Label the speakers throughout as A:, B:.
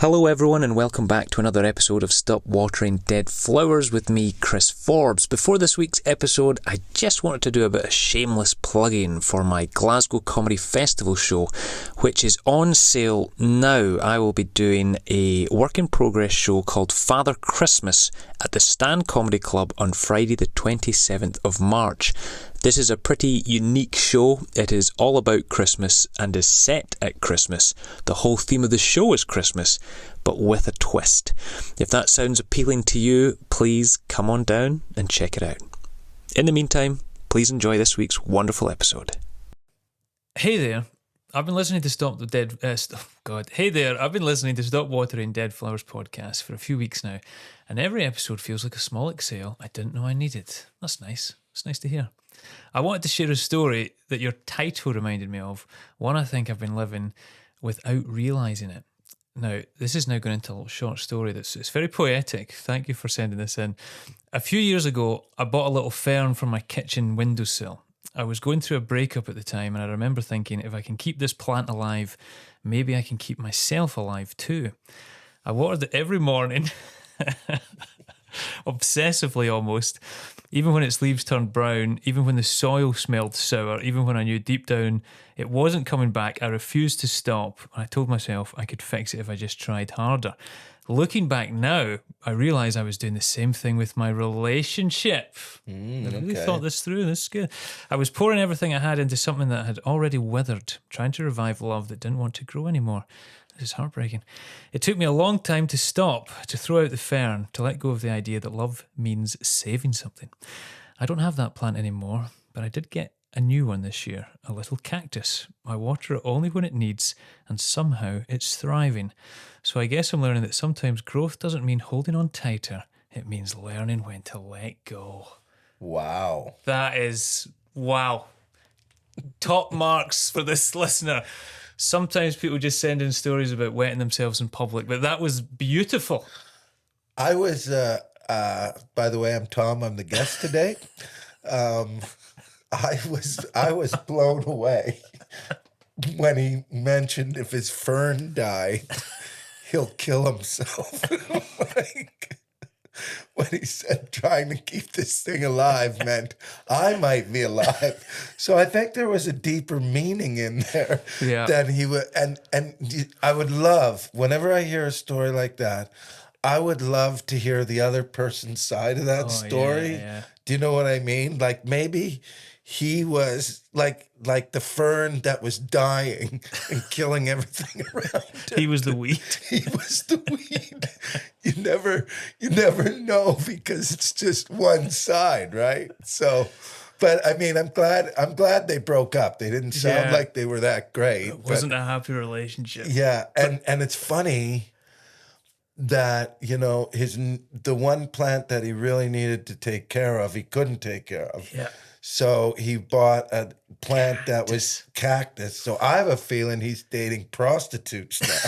A: Hello everyone and welcome back to another episode of Stop Watering Dead Flowers with me, Chris Forbes. Before this week's episode, I just wanted to do a bit of shameless plugging for my Glasgow Comedy Festival show, which is on sale now. I will be doing a work-in-progress show called Father Christmas at the Stand Comedy Club on Friday the 27th of March. This is a pretty unique show. It is all about Christmas and is set at Christmas. The whole theme of the show is Christmas, but with a twist. If that sounds appealing to you, please come on down and check it out. In the meantime, please enjoy this week's wonderful episode.
B: Hey there, I've been listening to I've been listening to Stop Watering Dead Flowers podcast for a few weeks now, and every episode feels like a small exhale I didn't know I needed. That's nice. It's nice to hear. I wanted to share a story that your title reminded me of, one I think I've been living without realising it. Now, this is now going into a little short story it's very poetic. Thank you for sending this in. A few years ago, I bought a little fern for my kitchen windowsill. I was going through a breakup at the time, and I remember thinking, if I can keep this plant alive, maybe I can keep myself alive too. I watered it every morning, obsessively almost, even when its leaves turned brown, even when the soil smelled sour, even when I knew deep down it wasn't coming back. I refused to stop, and I told myself I could fix it if I just tried harder. Looking back now, I realise I was doing the same thing with my relationship. I really thought this through. This is good. I was pouring everything I had into something that had already withered, trying to revive love that didn't want to grow anymore. This is heartbreaking. It took me a long time to stop, to throw out the fern, to let go of the idea that love means saving something. I don't have that plant anymore, but I did get a new one this year, a little cactus. I water it only when it needs, and somehow it's thriving. So I guess I'm learning that sometimes growth doesn't mean holding on tighter. It means learning when to let go.
C: Wow.
B: That is, wow. Top marks for this listener. Sometimes people just send in stories about wetting themselves in public, but that was beautiful.
C: I was, by the way, I'm Tom. I'm the guest today. I was blown away when he mentioned if his fern die, he'll kill himself. Like, when he said trying to keep this thing alive meant I might be alive. So I think there was a deeper meaning in there than he would. And I would love, whenever I hear a story like that, I would love to hear the other person's side of that story.
B: Yeah.
C: Do you know what I mean? Like maybe he was like the fern that was dying and killing everything around him.
B: He was the weed.
C: He was the weed. You never know because it's just one side, right? So, but I mean, I'm glad they broke up. They didn't sound like they were that great.
B: It wasn't a happy relationship.
C: Yeah, and it's funny that, you know, the one plant that he really needed to take care of, he couldn't take care of.
B: Yeah.
C: So he bought a plant that was cactus. So I have a feeling he's dating prostitutes now.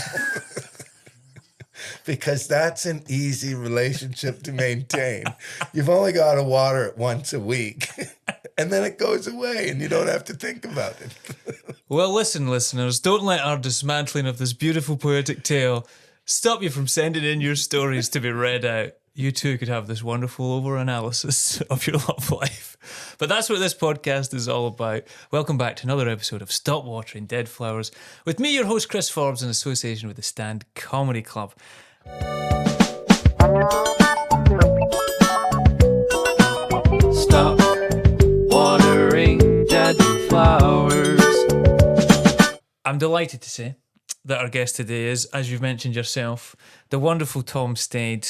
C: Because that's an easy relationship to maintain. You've only got to water it once a week. And then it goes away and you don't have to think about it.
B: Well, listen, listeners, don't let our dismantling of this beautiful poetic tale stop you from sending in your stories to be read out. You too could have this wonderful over-analysis of your love life. But that's what this podcast is all about. Welcome back to another episode of Stop Watering Dead Flowers with me, your host, Chris Forbes, in association with the Stand Comedy Club. Stop watering dead flowers. I'm delighted to say that our guest today is, as you've mentioned yourself, the wonderful Tom Stade.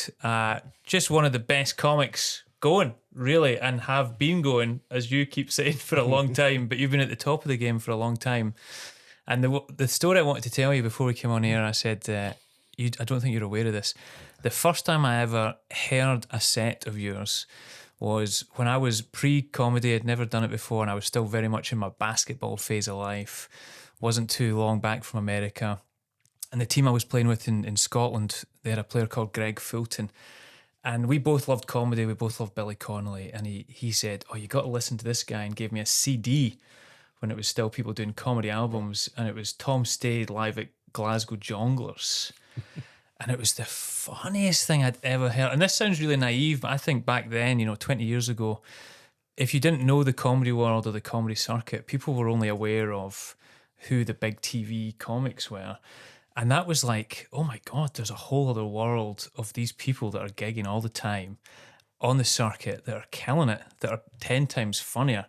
B: Just one of the best comics going, really, and have been going, as you keep saying, for a long time, but you've been at the top of the game for a long time. And the story I wanted to tell you before we came on air, I said, I don't think you're aware of this. The first time I ever heard a set of yours was when I was pre-comedy. I'd never done it before, and I was still very much in my basketball phase of life. Wasn't too long back from America. And the team I was playing with in Scotland, they had a player called Greg Fulton. And we both loved comedy. We both loved Billy Connolly. And he said, oh, you got to listen to this guy, and gave me a CD when it was still people doing comedy albums. And it was Tom Stade live at Glasgow Jongleurs. And it was the funniest thing I'd ever heard. And this sounds really naive, but I think back then, 20 years ago, if you didn't know the comedy world or the comedy circuit, people were only aware of who the big TV comics were. And that was like, oh my God, there's a whole other world of these people that are gigging all the time on the circuit, that are killing it, that are 10 times funnier.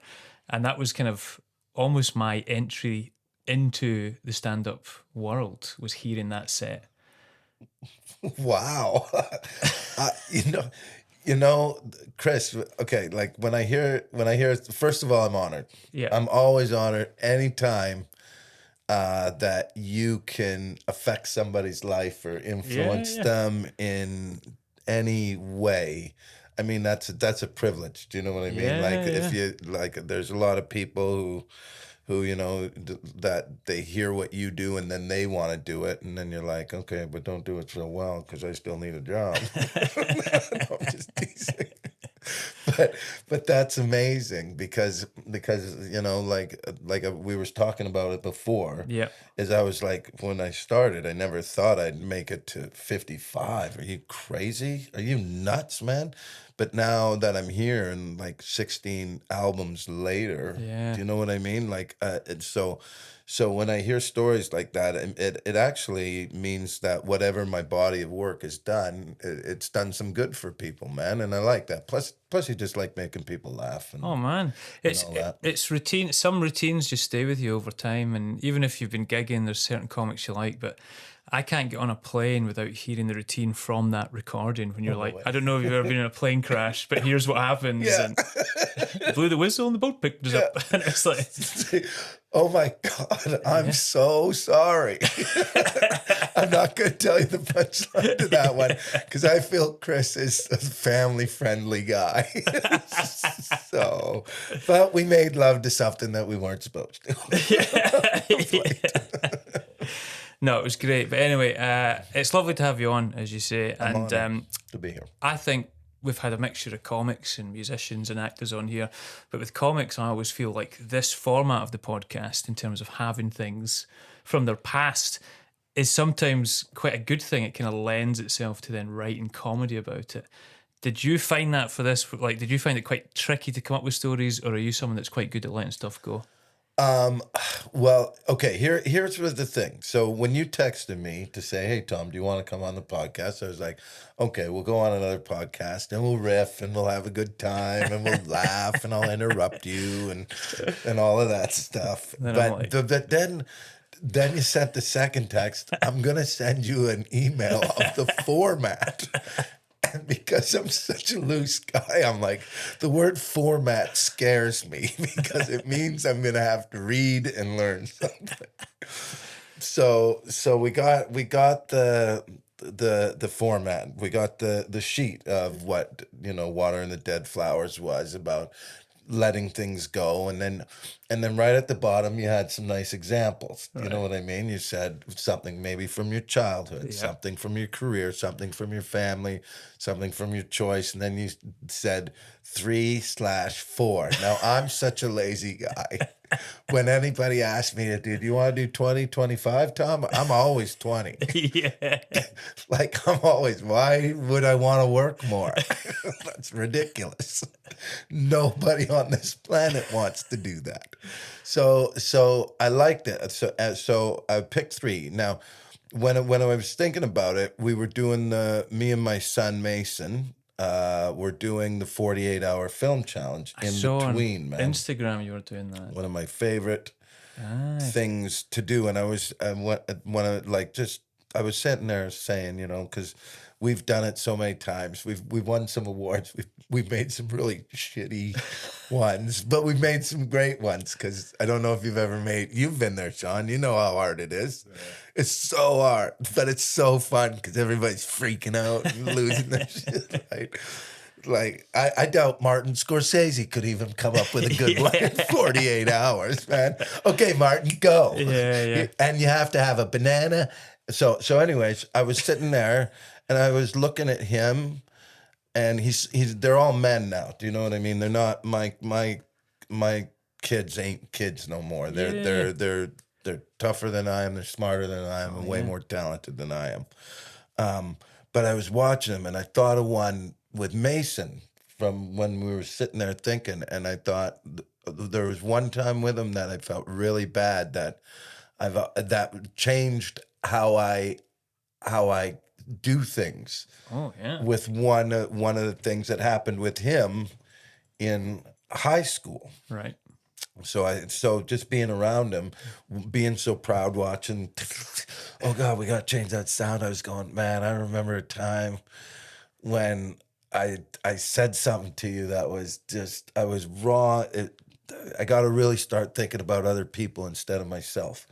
B: And that was kind of almost my entry into the stand-up world, was hearing that set.
C: Wow. uh, you know, Chris, okay, like when I hear, first of all, I'm honored.
B: Yeah.
C: I'm always honored anytime that you can affect somebody's life or influence them in any way. I mean, that's a privilege. Do you know what I mean?
B: Yeah,
C: Like if
B: yeah.
C: you like, there's a lot of people who that they hear what you do and then they want to do it, and then you're like, okay, but don't do it so well because I still need a job. No, I'm just teasing. But that's amazing because we were talking about it before.
B: Yeah.
C: Is I was like, when I started, I never thought I'd make it to 55. Are you crazy? Are you nuts, man? But now that I'm here and like 16 albums later,
B: Yeah.
C: do you know what I mean? Like, and so when I hear stories like that, it actually means that whatever my body of work has done, it's done some good for people, man. And I like that. Plus you just like making people laugh. And,
B: Oh man, it's
C: all that.
B: it's routine. Some routines just stay with you over time, and even if you've been gigging, there's certain comics you like. But I can't get on a plane without hearing the routine from that recording. When you're like,
C: way.
B: I don't know if you've ever been in a plane crash, but here's what happens.
C: Yeah.
B: And blew the whistle and the boat picked us up, and it's like,
C: oh my God, I'm so sorry. I'm not going to tell you the punchline to that one because I feel Chris is a family-friendly guy. So, but we made love to something that we weren't supposed to.
B: no, it was great. But anyway, it's lovely to have you on, as you say, and
C: to be here.
B: I think we've had a mixture of comics and musicians and actors on here, but with comics, I always feel like this format of the podcast, in terms of having things from their past, is sometimes quite a good thing. It kind of lends itself to then writing comedy about it. Did you find that for this? Like, did you find it quite tricky to come up with stories, or are you someone that's quite good at letting stuff go?
C: Well, okay, here's the thing. So when you texted me to say, hey, Tom, do you want to come on the podcast? I was like, okay, we'll go on another podcast and we'll riff and we'll have a good time and we'll laugh and I'll interrupt you and all of that stuff. But then you sent the second text, I'm going to send you an email of the format. And because I'm such a loose guy, I'm like, the word format scares me because it means I'm going to have to read and learn something. So we got the format. We got the sheet of what, Water in the Dead Flowers was about, letting things go, and then right at the bottom you had some nice examples. Right. You know what I mean? You said something maybe from your childhood, something from your career, something from your family, something from your choice, and then you said 3/4. Now I'm such a lazy guy. When anybody asks me to do you want to do 20, 25, Tom? I'm always 20.
B: Yeah.
C: Like I'm always, why would I want to work more? That's ridiculous. Nobody on this planet wants to do that. So I liked it. So I picked 3. Now, when I was thinking about it, we were doing me and my son Mason, we're doing the 48-hour film challenge in between, man.
B: Instagram, you were doing that.
C: One of my favorite things to do, and I was sitting there saying, because we've done it so many times. We've won some awards. We've made some really shitty ones, but we've made some great ones. Because I don't know if you've been there, Sean. You know how hard it is. Yeah. It's so hard, but it's so fun because everybody's freaking out and losing their shit. Like I doubt Martin Scorsese could even come up with a good one in 48 hours, man. Okay, Martin, go.
B: Yeah.
C: And you have to have a banana. So anyways, I was sitting there and I was looking at him, and they're all men now. Do you know what I mean? They're not my kids ain't kids no more. They're tougher than I am. They're smarter than I am, and way more talented than I am. But I was watching them, and I thought of one with Mason from when we were sitting there thinking, and I thought there was one time with him that I felt really bad that that changed how I do things.
B: Oh yeah.
C: With one of the things that happened with him in high school.
B: Right.
C: So just being around him, being so proud, watching. Oh God, we got to change that sound. I was going, man. I remember a time when I said something to you that was just, I was wrong. I got to really start thinking about other people instead of myself,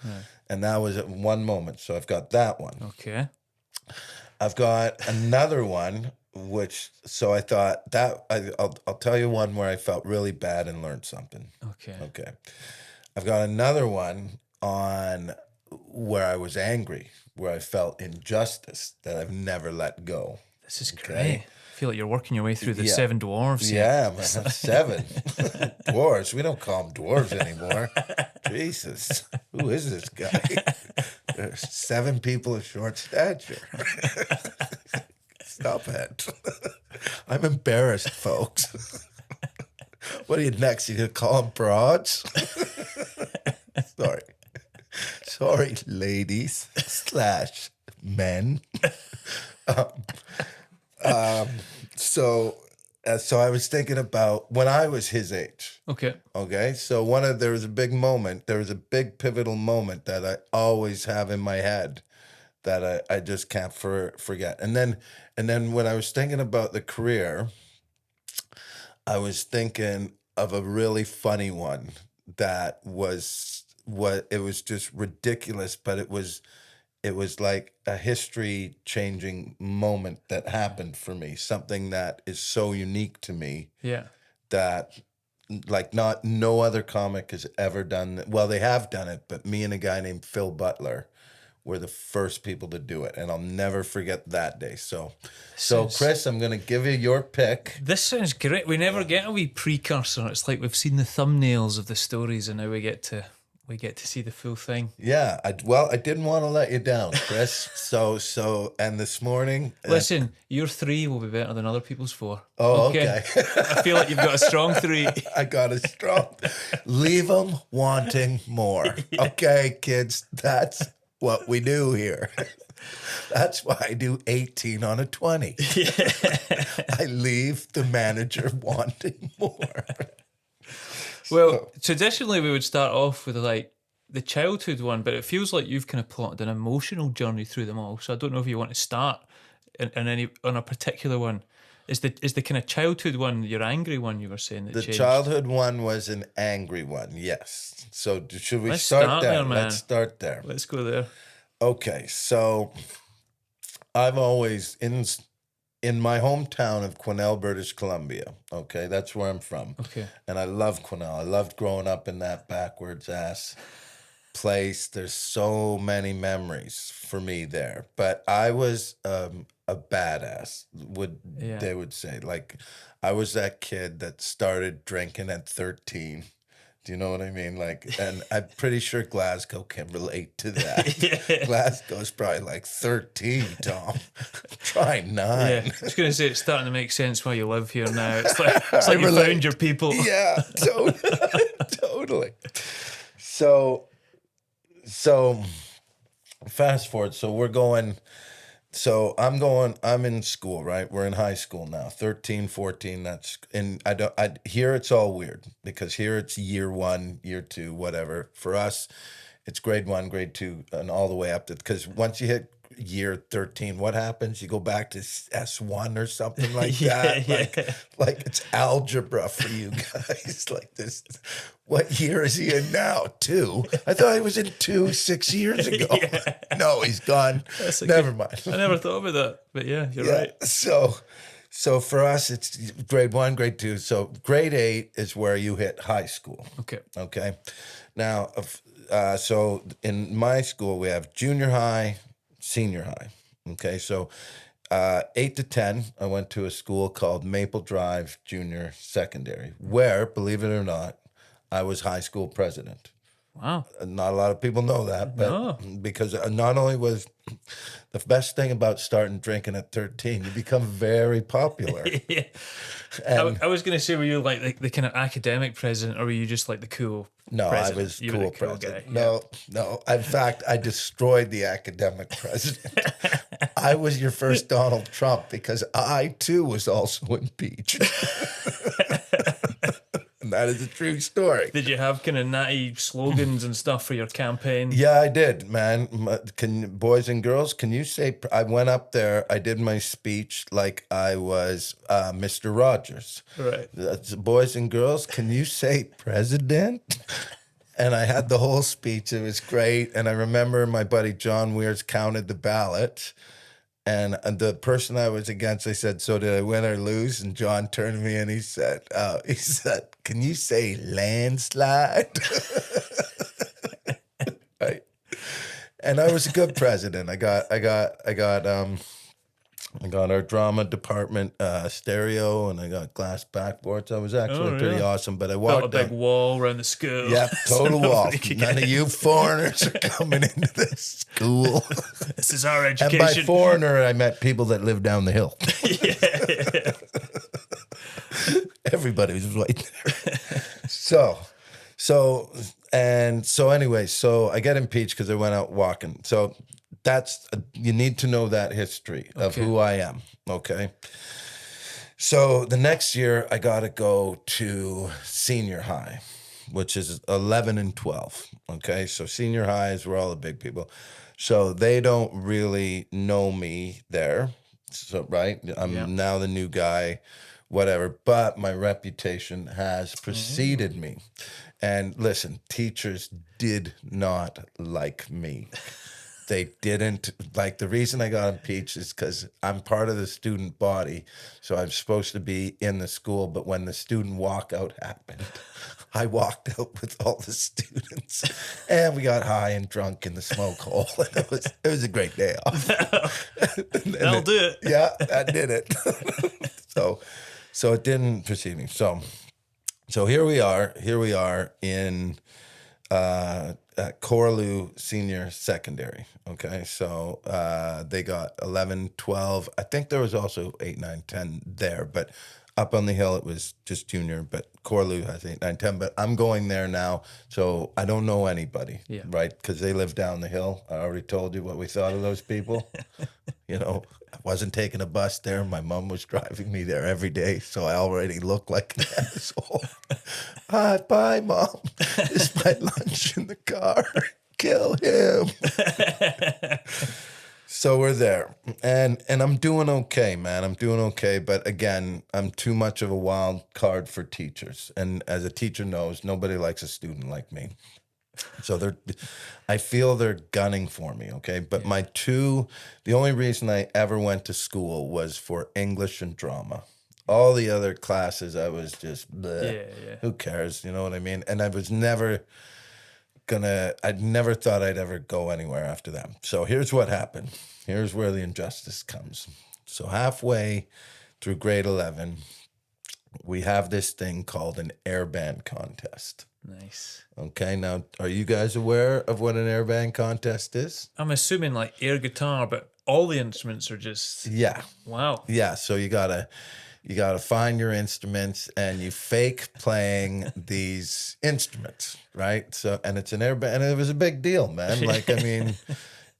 C: and that was at one moment. So I've got that one.
B: Okay.
C: I've got another one, so I thought that I'll tell you one where I felt really bad and learned something. Okay. I've got another one on where I was angry, where I felt injustice that I've never let go.
B: This is great. I feel like you're working your way through the
C: Yeah.
B: 7 dwarves.
C: Yeah, man, 7 dwarves. We don't call them dwarves anymore. Jesus, who is this guy? There's 7 people of short stature. Stop it. I'm embarrassed, folks. What are you next? You gonna call them broads? Sorry, ladies / men. So I was thinking about when I was his age.
B: Okay.
C: Okay. So there was a big pivotal moment that I always have in my head that I just can't forget. And then when I was thinking about the career, I was thinking of a really funny one that was it was just ridiculous, but it was like a history-changing moment that happened for me, something that is so unique to me.
B: Yeah.
C: That, like, no other comic has ever done it. Well, they have done it, but me and a guy named Phil Butler were the first people to do it, and I'll never forget that day. So Chris, I'm going to give you your pick.
B: This sounds great. We never get a wee precursor. It's like we've seen the thumbnails of the stories, and now we get to see the full thing.
C: Yeah, I didn't want to let you down, Chris. so, and this morning...
B: Listen, your 3 will be better than other people's 4.
C: Oh, okay.
B: I feel like you've got a strong 3.
C: I got a strong... Leave them wanting more. Okay, kids, that's what we do here. That's why I do 18 on a 20. Yeah. I leave the manager wanting more.
B: Well, traditionally we would start off with like the childhood one, but it feels like you've kind of plotted an emotional journey through them all. So I don't know if you want to start on a particular one. Is the kind of childhood one your angry one you were saying that
C: the
B: changed?
C: Childhood one was an angry one, yes. So should we
B: Let's
C: start there?
B: man.
C: Let's start there.
B: Let's go there.
C: Okay, so I've always in my hometown of Quesnel, British Columbia. Okay, that's where I'm from.
B: Okay.
C: And I love Quesnel. I loved growing up in that backwards ass place. There's so many memories for me there. But I was a badass, they would say. Like, I was that kid that started drinking at 13. Do you know what I mean? Like, and I'm pretty sure Glasgow can relate to that. Yeah. Glasgow's probably like 13, Tom. Try 9.
B: Yeah, I was going to say it's starting to make sense why you live here now. It's like you found your people.
C: Yeah, totally. So fast forward. So I'm in school, right? We're in high school now, 13, 14. Here it's all weird because here it's year 1, year 2, whatever. For us, it's grade 1, grade 2, and all the way up to, because once you hit year 13, what happens? You go back to S1 or something like that. Like it's algebra for you guys. Like this. What year is he in now? 2? I thought he was in 2 6 years ago. Yeah. No, he's gone. Never mind.
B: I never thought about that, but yeah, you're right.
C: So for us, it's grade 1, grade 2. So grade 8 is where you hit high school. Okay. Now, so in my school, we have junior high, senior high. Okay, so 8 to 10, I went to a school called Maple Drive Junior Secondary, where, believe it or not, I was high school president.
B: Wow.
C: Not a lot of people know that, but
B: No.
C: because not only was the best thing about starting drinking at 13, you become very popular.
B: Yeah.
C: And
B: I was going to say, were you like the kind of academic president, or were you just like the cool
C: no,
B: president?
C: I was
B: You were
C: cool
B: the cool
C: president.
B: guy.
C: No. In fact, I destroyed the academic president. I was your first Donald Trump because I too was also impeached. And that is a true story.
B: Did you have kind of natty slogans and stuff for your campaign?
C: Yeah, I did, man. Boys and girls, can you say? I went up there. I did my speech like I was Mr. Rogers.
B: Right.
C: Boys and girls, can you say president? And I had the whole speech. It was great. And I remember my buddy John Weirs counted the ballots. And the person I was against, I said, "So did I win or lose?" And John turned to me and he said, "Can you say landslide?" Right. And I was a good president. I got our drama department stereo, and I got glass backboards. I was actually pretty awesome. But I
B: Built
C: walked
B: a big wall around the school.
C: Yeah, total wall.
B: Nobody could
C: None
B: get
C: of you foreigners are coming into this school.
B: This is our
C: And by
B: education.
C: foreigner, I meant people that live down the hill.
B: Yeah.
C: Everybody was right there. So anyway, so I get impeached because I went out walking. So you need to know that history of who I am. Okay. So the next year I got to go to senior high, which is 11 and 12. Okay. So senior high is where all the big people. So they don't really know me there. So, right. I'm now the new guy, whatever, but my reputation has preceded me. And listen, teachers did not like me. They didn't. Like, the reason I got impeached is because I'm part of the student body, so I'm supposed to be in the school, but when the student walkout happened, I walked out with all the students, and we got high and drunk in the smoke hole, and it was a great day off.
B: That'll do it.
C: Yeah, that did it. So it didn't precede me. So here we are in Coraloo Senior Secondary. Okay, so they got 11, 12. I think there was also 8, 9, 10 there, but up on the hill it was just junior, but Coraloo has 8, 9, 10. But I'm going there now, so I don't know anybody, right? Because they live down the hill. I already told you what we thought of those people. I wasn't taking a bus there. My mom was driving me there every day, so I already look like an asshole. Hi, bye, Mom. It's my lunch in the car. Kill him. So we're there, and I'm doing okay, man. I'm doing okay, but again, I'm too much of a wild card for teachers, and as a teacher knows, nobody likes a student like me. So I feel they're gunning for me, okay? But the only reason I ever went to school was for English and drama. All the other classes, I was just, bleh, who cares, you know what I mean? And I was never I'd never thought I'd ever go anywhere after that. So here's what happened. Here's where the injustice comes. So halfway through grade 11, we have this thing called an air band contest.
B: Nice.
C: Okay, now, are you guys aware of what an air band contest is?
B: I'm assuming like air guitar, but all the instruments are just...
C: Yeah.
B: Wow.
C: Yeah, so you gotta find your instruments and you fake playing these instruments, right? So, and it's an air band, and it was a big deal, man. Like, I mean,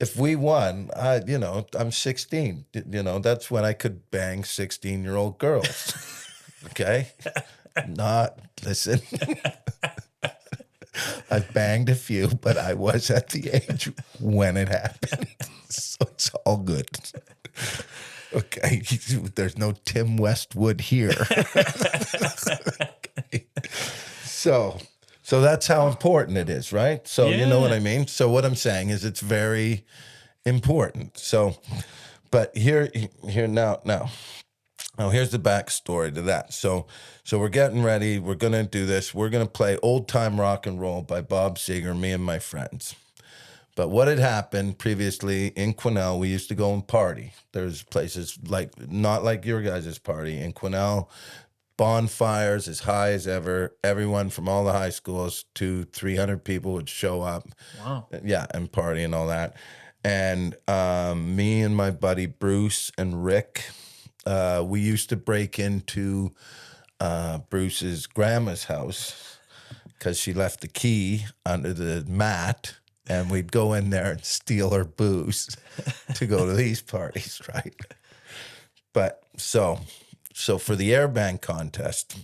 C: if we won, I'm 16. That's when I could bang 16-year-old girls. Okay? Listen. I've banged a few, but I was at the age when it happened. So it's all good. Okay, there's no Tim Westwood here. Okay. So that's how important it is, right? So you know what I mean? So what I'm saying is it's very important. So, but here now, here's the backstory to that. So we're getting ready. We're going to do this. We're going to play Old Time Rock and Roll by Bob Seger, me and my friends. But what had happened previously in Quesnel, we used to go and party. There's places not like your guys' party. In Quesnel, bonfires as high as ever. Everyone from all the high schools, 200-300 people would show up.
B: Wow.
C: Yeah, and party and all that. And me and my buddy Bruce and Rick, we used to break into Bruce's grandma's house because she left the key under the mat, and we'd go in there and steal her booze to go to these parties, right? But so for the airband contest,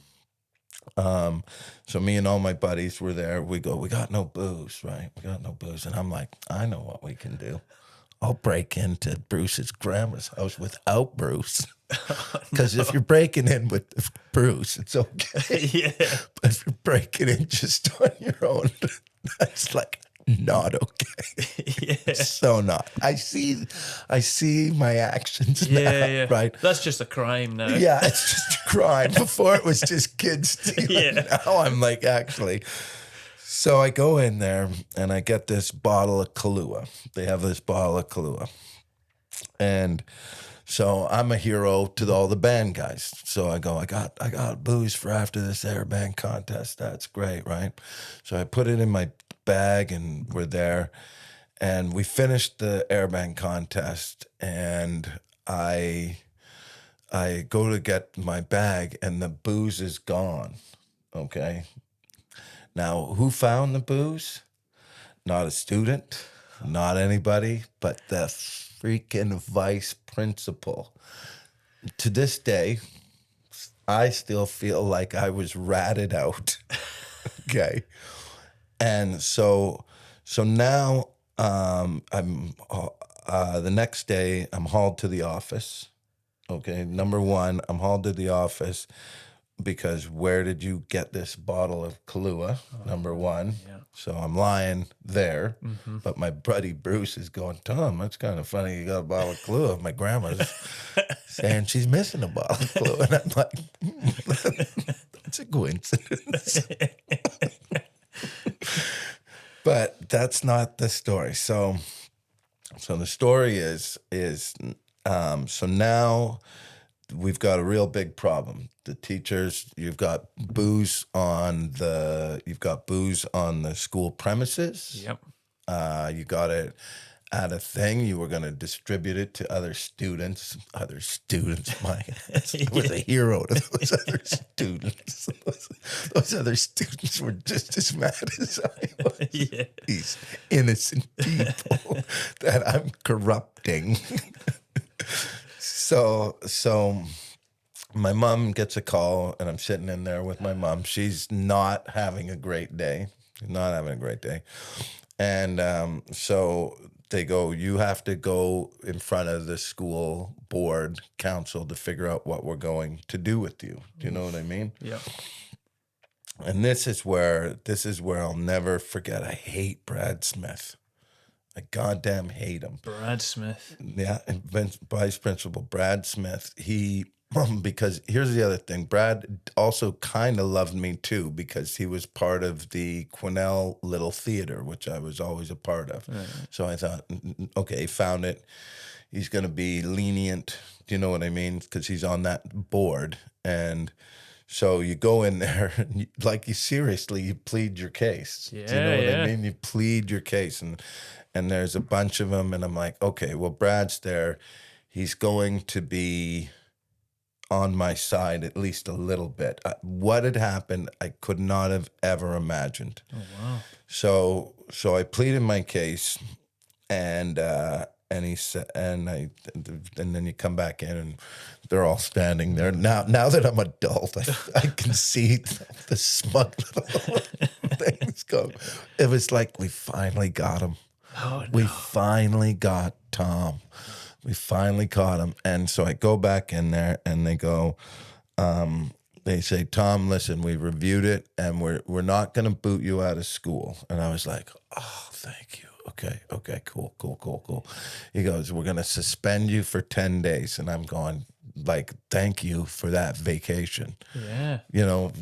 C: so me and all my buddies were there. We got no booze, right? We got no booze. And I'm like, I know what we can do. I'll break into Bruce's grandma's house without Bruce. Because if you're breaking in with Bruce, it's okay.
B: Yeah.
C: But if you're breaking in just on your own, that's like not okay.
B: Yeah.
C: So not. I see my actions now,
B: Yeah.
C: right?
B: That's just a crime now.
C: Yeah, it's just a crime. Before it was just kids stealing.
B: Yeah.
C: Now I'm like, actually. So I go in there and I get this bottle of Kahlua. They have this bottle of Kahlua. And so I'm a hero to all the band guys. So I go, I got booze for after this air band contest. That's great, right? So I put it in my bag and we're there. And we finished the air band contest and I go to get my bag and the booze is gone. Okay. Now, who found the booze? Not a student, not anybody, but the freaking vice principal. To this day, I still feel like I was ratted out. Okay. And so now I'm the next day I'm hauled to the office. Okay. Number one, I'm hauled to the office because where did you get this bottle of Kahlua? Number one.
B: Yeah.
C: So I'm lying there, but my buddy Bruce is going, Tom, that's kind of funny. You got a bottle of Kahlua. My grandma's saying she's missing a bottle of Kahlua. And I'm like, that's a coincidence. But that's not the story. So the story is so now we've got a real big problem. The teachers, you've got booze on the school premises.
B: Yep.
C: You got it at a thing. You were going to distribute it to other students. I was a hero to those other students. Those other students were just as mad as I was.
B: Yeah.
C: These innocent people that I'm corrupting. So my mom gets a call, and I'm sitting in there with my mom. She's not having a great day. And so they go, you have to go in front of the school board council to figure out what we're going to do with you. Do you know what I mean?
B: Yeah.
C: And this is where I'll never forget. I hate Brad Smith. I goddamn hate him.
B: Brad Smith.
C: Yeah, and Vice Principal Brad Smith. Because here's the other thing. Brad also kind of loved me too because he was part of the Quesnel Little Theater, which I was always a part of. Right. So I thought, okay, he found it. He's going to be lenient. Do you know what I mean? Because he's on that board. And so you go in there, and you plead your case.
B: Yeah,
C: do you know what I mean? You plead your case. And there's a bunch of them. And I'm like, okay, well, Brad's there. He's going to be on my side at least a little bit. What had happened, I could not have ever imagined.
B: Oh, wow.
C: So I pleaded my case, and he said, and then you come back in, and they're all standing there. Now that I'm adult, I can see the smug little things go. It was like we finally got him.
B: Oh, no.
C: We finally got Tom. We finally caught him. And so I go back in there and they go, they say, Tom, listen, we reviewed it and we're not going to boot you out of school. And I was like, oh, thank you. Okay, cool. He goes, we're going to suspend you for 10 days. And I'm going, like, thank you for that vacation.
B: Yeah.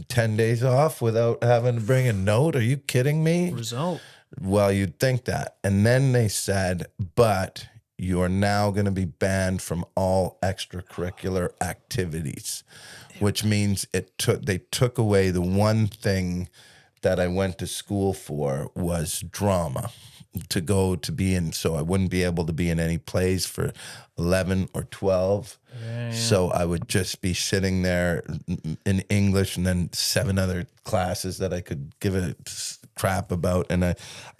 C: 10 days off without having to bring a note. Are you kidding me?
B: Result.
C: Well, you'd think that. And then they said, but you are now going to be banned from all extracurricular activities, which means they took away the one thing that I went to school for was drama, to go to be in, so I wouldn't be able to be in any plays for 11 or 12. So I would just be sitting there in English and then 7 other classes that I could give a crap about. And I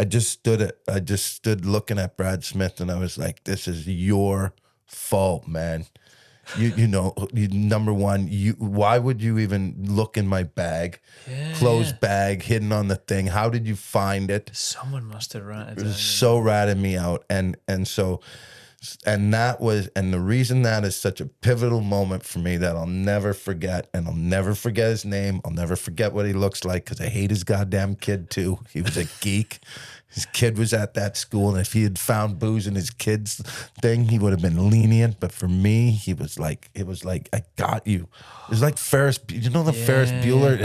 C: just stood looking at Brad Smith and I was like, this is your fault, man. Number one, why would you even look in my bag? Closed bag, hidden on the thing. How did you find it?
B: Someone must have ratted
C: It was so ratted me out. And the reason that is such a pivotal moment for me that I'll never forget, and I'll never forget his name. I'll never forget what he looks like because I hate his goddamn kid too. He was a geek. His kid was at that school, and if he had found booze in his kid's thing, he would have been lenient. But for me, it was like, I got you. It was like Ferris Bueller?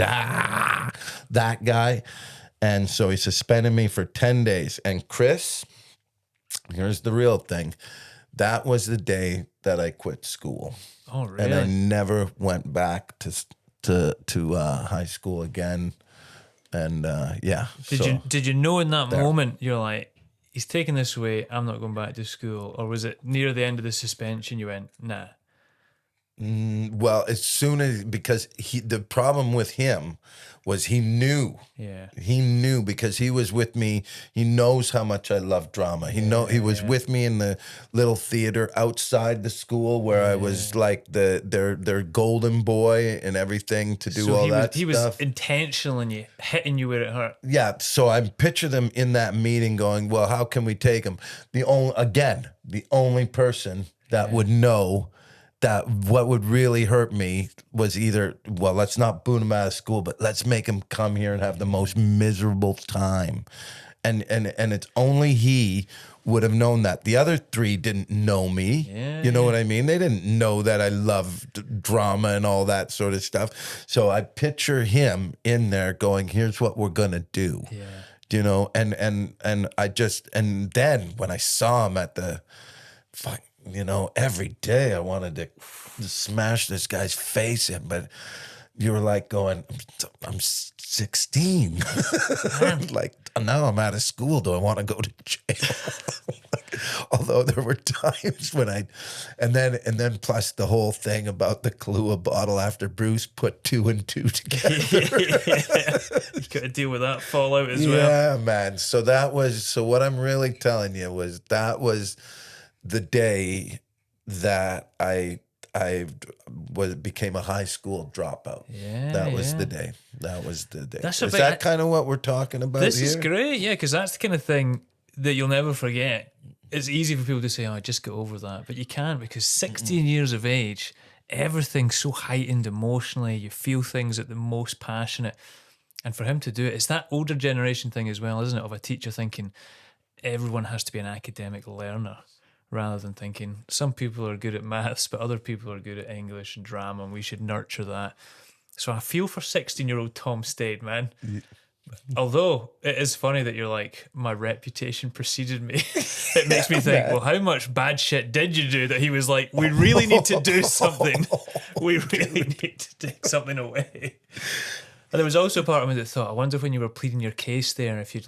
C: That guy. And so he suspended me for 10 days. And Chris, here's the real thing. That was the day that I quit school.
B: Oh, really?
C: And I never went back to high school again. And
B: Did you know in that moment you're like, he's taking this away, I'm not going back to school? Or was it near the end of the suspension you went, nah?
C: Well, as soon as, because the problem with him was he knew.
B: Yeah.
C: He knew because he was with me. He knows how much I love drama. He was with me in the little theater outside the school where I was like their golden boy and everything to do all that stuff.
B: He was intentional hitting you where it hurt.
C: Yeah, so I picture them in that meeting going, well, how can we take him? The only person that would know that what would really hurt me was either, well, let's not boot him out of school, but let's make him come here and have the most miserable time. And it's only he would have known that. The other 3 didn't know me. You know what I mean? They didn't know that I loved drama and all that sort of stuff. So I picture him in there going, here's what we're going to do. Yeah. You know, and then when I saw him at the every day I wanted to smash this guy's face in, but you were like going, I'm 16. Like, now I'm out of school. Do I want to go to jail? Although there were times when and then plus the whole thing about the Kahlua bottle after Bruce put 2 and 2 together.
B: You got to deal with that fallout as well.
C: Yeah, man. So what I'm really telling you was that was the day that I became a high school dropout. That was the day. Is that kind of what we're talking about here?
B: This is great, yeah, because that's the kind of thing that you'll never forget. It's easy for people to say, oh, just get over that. But you can't, because 16 years of age, everything's so heightened emotionally. You feel things at the most passionate. And for him to do it, it's that older generation thing as well, isn't it? Of a teacher thinking everyone has to be an academic learner, rather than thinking some people are good at maths, but other people are good at English and drama, and we should nurture that. So I feel for 16-year-old Tom Stade, man. Yeah. Although it is funny that you're like, my reputation preceded me. It makes me think, well, how much bad shit did you do that he was like, we really need to do something. We really need to take something away. And there was also part of me that thought, I wonder when you were pleading your case there, if you'd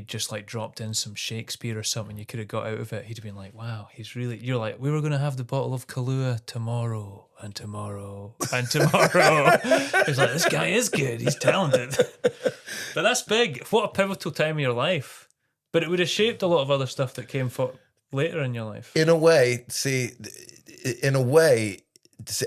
B: just like dropped in some Shakespeare or something, you could have got out of it. He'd have been like, wow, you're like, we were going to have the bottle of Kahlua tomorrow and tomorrow and tomorrow. He's like, this guy is good. He's talented. But that's big. What a pivotal time in your life. But it would have shaped a lot of other stuff that came later in your life. In a way,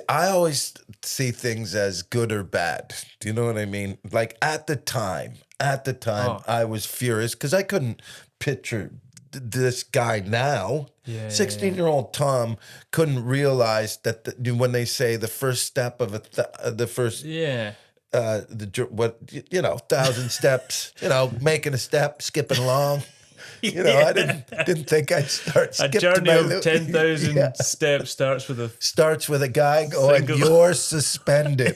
B: I always see things as good or bad. Do you know what I mean? Like at the time, I was furious because I couldn't picture this guy now. 16-year-old Tom couldn't realize that when they say the first step of the first 1,000 steps, making a step, skipping along. I didn't think I'd start skipping. A journey of 10,000 steps starts with
C: a guy going, you're suspended.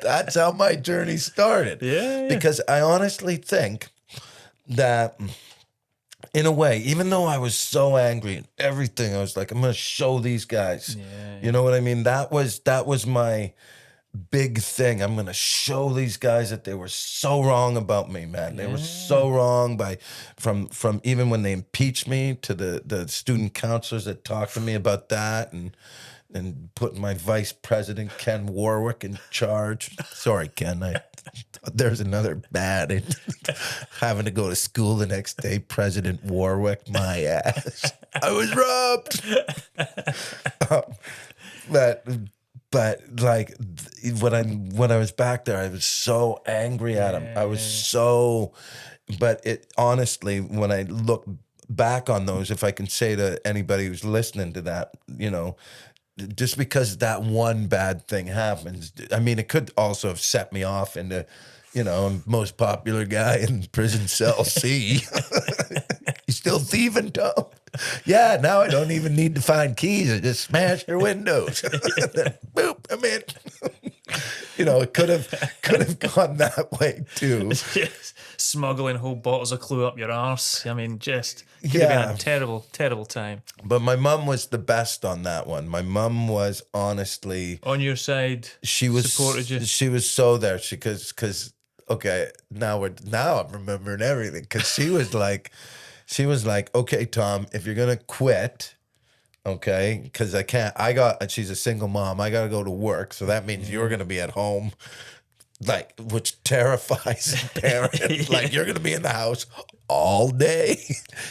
C: That's how my journey started. Because I honestly think that in a way, even though I was so angry and everything, I was like, I'm going to show these guys.
B: Yeah.
C: You know what I mean? That was my big thing. I'm going to show these guys that they were so wrong about me, man. They were so wrong from even when they impeached me to the student counselors that talked to me about that and putting my vice president, Ken Warwick, in charge. Sorry, Ken. There's another bad in having to go to school the next day. President Warwick, my ass. I was robbed. But like when I was back there, I was so angry at him. I was so. But it honestly, when I look back on those, if I can say to anybody who's listening to that, you know, just because that one bad thing happens, I mean, it could also have set me off into, you know, most popular guy in prison cell C. You still thieving, Tom? Yeah, now I don't even need to find keys. I just smash their windows. Then, boop, I'm in. You know, it could have gone that way too.
B: Just smuggling whole bottles of Clue up your arse. I mean, just could have been a terrible, terrible time.
C: But my mum was the best on that one. My mum was honestly
B: on your side.
C: She was
B: supported you.
C: She was so there. Because okay, now I'm remembering everything. Because she was like, okay, Tom, if you're gonna quit. Okay, because she's a single mom. I got to go to work. So that means you're going to be at home, like, which terrifies a parent. Like, you're going to be in the house all day.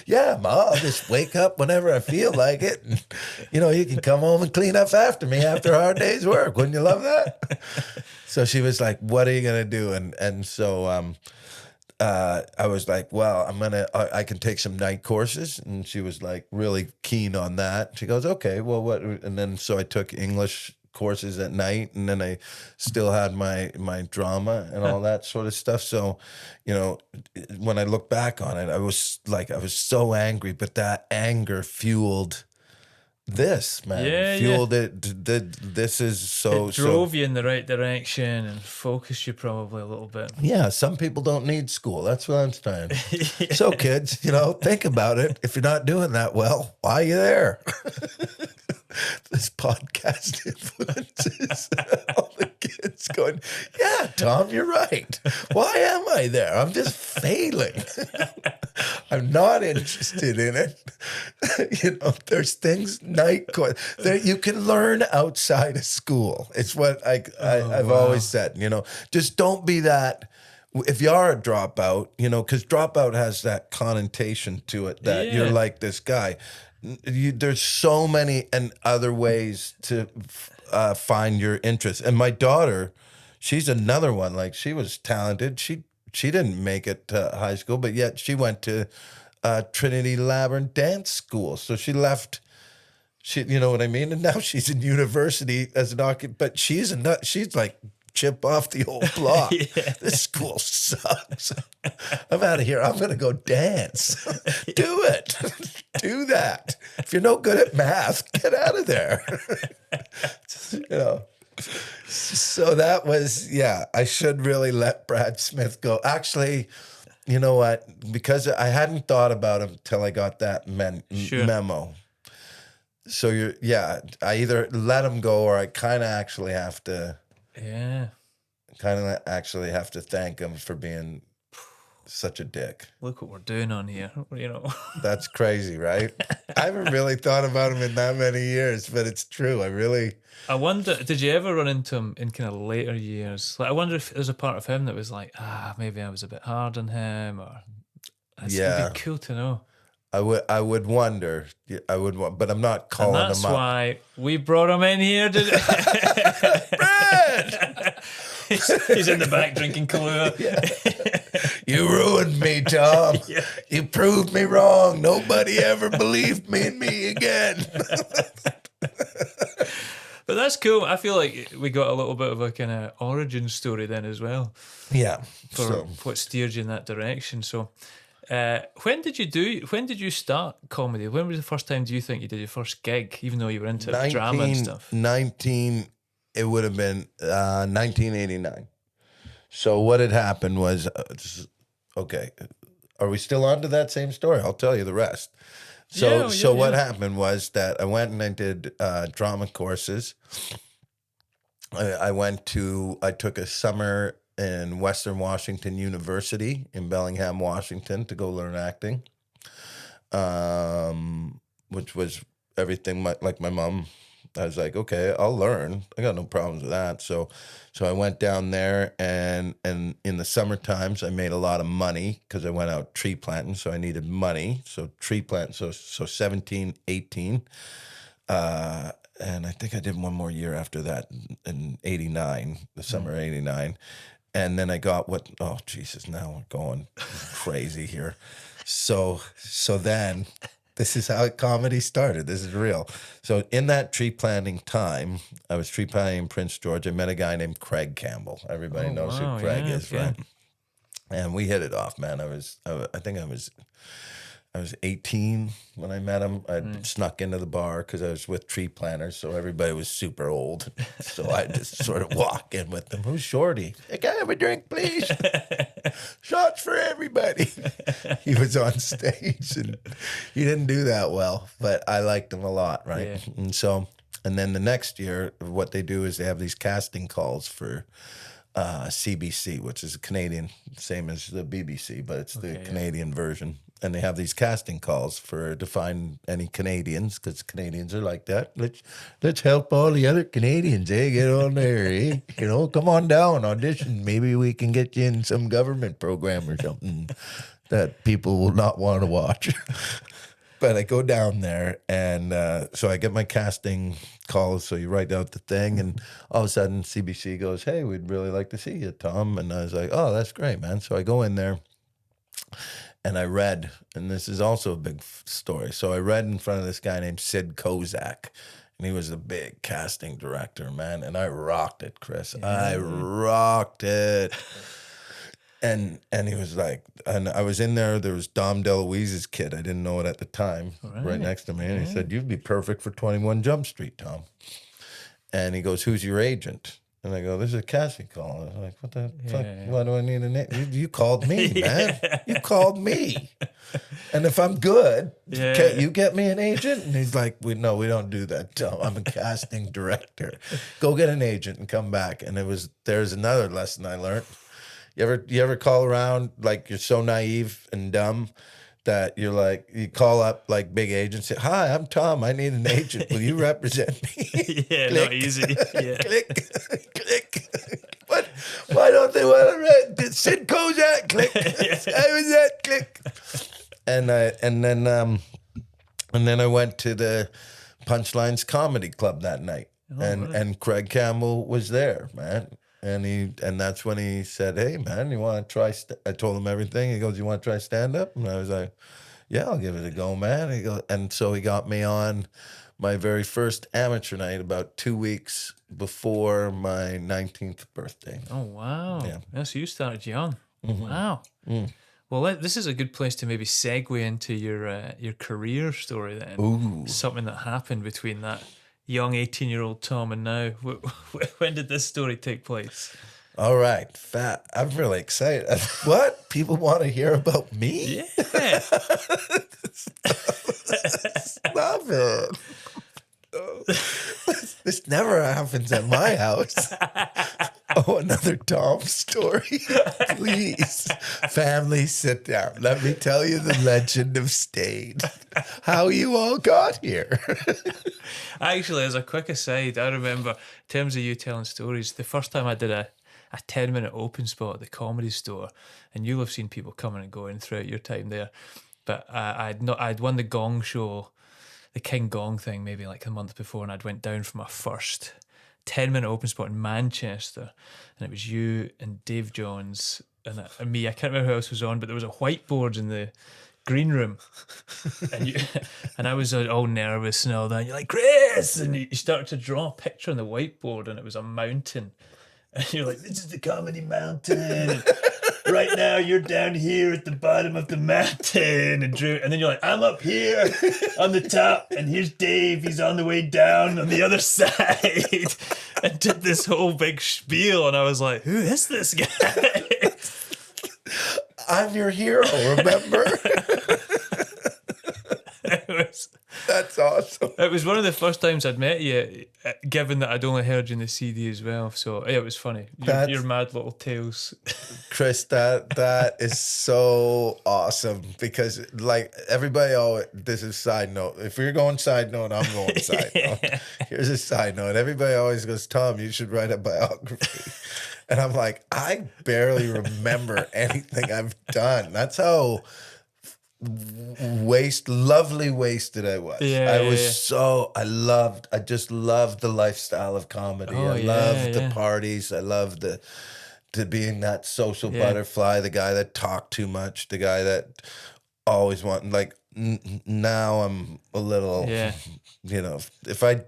C: Yeah, Ma, I'll just wake up whenever I feel like it. And, you know, you can come home and clean up after me after a hard day's work. Wouldn't you love that? So she was like, what are you going to do? And so, I was like, well, I can take some night courses. And she was like really keen on that. She goes, okay, well, what? And then, so I took English courses at night, and then I still had my drama and all that sort of stuff. So, you know, when I look back on it, I was so angry, but that anger fueled this, man. Fueled it. This is so.
B: It drove you in the right direction and focused you probably a little bit.
C: Yeah, some people don't need school. That's what I'm saying. So, kids, you know, think about it. If you're not doing that well, why are you there? This podcast influences all the kids going, yeah, Tom, you're right. Why am I there? I'm just failing. I'm not interested in it. You know, there's things that you can learn outside of school. It's what I've always said, you know, just don't be that. If you are a dropout, you know, because dropout has that connotation to it that you're like this guy. There's so many and other ways to find your interest. And my daughter, she's another one. Like, she was talented. She didn't make it to high school, but yet she went to Trinity Labyrinth Dance School. So she left. You know what I mean? And now she's in university as an occupant. But she's like chip off the old block. This school sucks. I'm out of here. I'm going to go dance. Do it. Do that. If you're no good at math, get out of there. You know. So that was, I should really let Brad Smith go. Actually, you know what? Because I hadn't thought about him till I got that memo. So I either let him go or I kind of actually have to.
B: Yeah.
C: Kind of actually have to thank him for being such a dick.
B: Look what we're doing on here, you know.
C: That's crazy, right? I haven't really thought about him in that many years, but it's true. I wonder, did you ever run into him in kind of later years? Like, I wonder if there's a part of him that was like, maybe I was a bit hard on him, or it'd be cool to know. I would wonder. But I'm not calling him up. And
B: that's why we brought him in here.
C: Brad!
B: He's in the back drinking Kahlua.
C: You ruined me, Tom. You proved me wrong. Nobody ever believed me in me again.
B: But that's cool. I feel like we got a little bit of a kind of origin story then as well.
C: Yeah.
B: For what steered you in that direction. So when did you start comedy? When was the first time do you think you did your first gig, even though you were into drama and stuff?
C: It would have been 1989. So what had happened was, Are we still on to that same story? I'll tell you the rest. What happened was that I went and I did drama courses. I took a summer in Western Washington University in Bellingham, Washington, to go learn acting, which was everything like my mom. I was like, okay, I'll learn. I got no problems with that. So I went down there, and in the summer times, I made a lot of money because I went out tree planting, so I needed money. So tree planting, so 17, 18. And I think I did one more year after that in 89, the summer of 89. And then I got oh, Jesus, now we're going crazy here. So then this is how comedy started. This is real. So in that tree planting time, I was tree planting in Prince George. I met a guy named Craig Campbell. Everybody knows who Craig is, right? And we hit it off, man. I think I was 18 when I met him. I snuck into the bar because I was with tree planters, so everybody was super old. So I just sort of walk in with them. Who's Shorty? Hey, can I have a drink, please? Shots for everybody. He was on stage, and he didn't do that well, but I liked him a lot, right? Yeah. And then the next year, what they do is they have these casting calls for CBC, which is a Canadian, same as the BBC, but it's the Canadian version. And they have these casting calls to find any Canadians, because Canadians are like that. Let's help all the other Canadians, get on there, come on down, audition. Maybe we can get you in some government program or something that people will not want to watch. But I go down there, and so I get my casting calls. So you write out the thing, and all of a sudden CBC goes, "Hey, we'd really like to see you, Tom." And I was like, "Oh, that's great, man." So I go in there, and I read, and this is also a big story. So I read in front of this guy named Sid Kozak, and he was a big casting director, man. And I rocked it, Chris. Yeah. I rocked it. And he was like, and I was in there. There was Dom DeLuise's kid. I didn't know it at the time, right next to me. And he said, "You'd be perfect for 21 Jump Street, Tom." And he goes, "Who's your agent?" And I go, "This is a casting call." I was like, "What the fuck? Why do I need a name? You called me, man. You called me. And if I'm good, can't you get me an agent?" And he's like, we don't do that, Tom. I'm a casting director. Go get an agent and come back. And there's another lesson I learned. You ever call around like you're so naive and dumb that you're like, you call up like big agents, say, "Hi, I'm Tom. I need an agent. Will you represent me?"
B: Yeah, not easy. Yeah.
C: Click, click. What? Why don't they want to read Sid Kozak? Click. I was that. Click. And then I went to the Punchlines Comedy Club that night, and Craig Campbell was there, man. And that's when he said, "Hey, man, you want to try?" I told him everything. He goes, "You want to try stand-up?" And I was like, "Yeah, I'll give it a go, man." And so he got me on my very first amateur night about 2 weeks before my 19th birthday.
B: Oh, wow.
C: Yeah.
B: So you started young.
C: Mm-hmm.
B: Wow. Mm. Well, this is a good place to maybe segue into your career story then.
C: Ooh.
B: Something that happened between that young 18-year-old Tom and now. When did this story take place?
C: All right, I'm really excited. What? People want to hear about me?
B: Yeah.
C: Stop it. This never happens at my house. Oh, another Tom story. Please, family, sit down. Let me tell you the legend of Stade. How you all got here.
B: Actually, as a quick aside, I remember, in terms of you telling stories, the first time I did a 10-minute open spot at the Comedy Store, and you'll have seen people coming and going throughout your time there, but I'd won the Gong show, the King Gong thing, maybe like a month before, and I'd went down for my first 10-minute open spot in Manchester, and it was you and Dave Johns and me. I can't remember who else was on, but there was a whiteboard in the green room, and I was all nervous and all that. And you're like, "Chris," and you started to draw a picture on the whiteboard, and it was a mountain, and you're like, "This is the Comedy Mountain. Right now, you're down here at the bottom of the mountain," and then you're like, "I'm up here on the top, and here's Dave. He's on the way down on the other side," and did this whole big spiel, and I was like, "Who is this guy?"
C: I'm your hero, remember? That's awesome.
B: It was one of the first times I'd met you, given that I'd only heard you in the CD as well. So yeah, it was funny. Your mad little tales.
C: Chris, that is so awesome because like everybody always, this is side note. If you're going side note, I'm going side note. Here's a side note. Everybody always goes, Tom, you should write a biography. And I'm like, I barely remember anything I've done. That's how lovely wasted I was. I just loved the lifestyle of comedy. I loved the parties. I loved to being that social butterfly, the guy that talked too much, the guy that always wanted, like, now I'm a little, you know, if I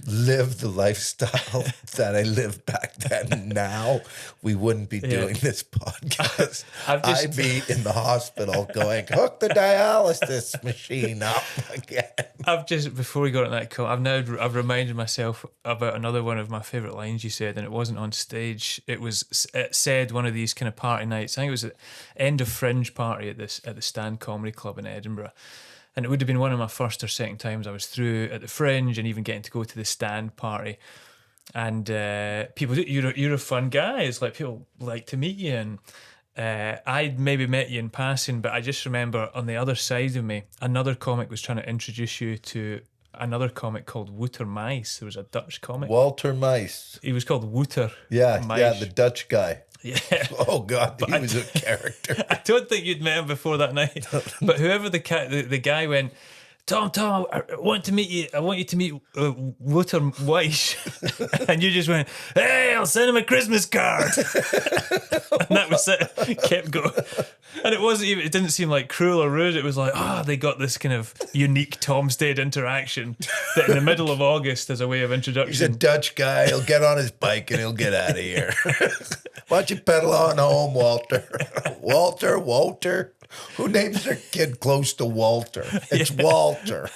C: lived the lifestyle that I lived back then, now we wouldn't be doing this podcast. I'd be in the hospital going, hook the dialysis machine up again.
B: Before we got on that call, I've reminded myself about another one of my favourite lines you said, and it wasn't on stage. It said one of these kind of party nights. I think it was at end of Fringe party at the Stand Comedy Club in Edinburgh. And it would have been one of my first or second times I was through at the Fringe and even getting to go to the Stand party. And people, you're a fun guy. It's like people like to meet you. And I'd maybe met you in passing, but I just remember on the other side of me, another comic was trying to introduce you to another comic called Wouter Meijs. There was a Dutch comic.
C: Walter Meijs.
B: He was called Wouter.
C: Yeah,
B: Meijs.
C: the Dutch guy.
B: Yeah.
C: Oh God, he was a character.
B: I don't think you'd met him before that night. But whoever the guy went, Tom, I want you to meet Wouter Meijs. And you just went, hey, I'll send him a Christmas card. And that was it. Kept going. And it didn't seem like cruel or rude. It was like, they got this kind of unique Tom Stade interaction that in the middle of August as a way of introduction.
C: He's a Dutch guy. He'll get on his bike and he'll get out of here. Why don't you pedal on home, Walter? Walter. Who names their kid close to Walter? It's Walter.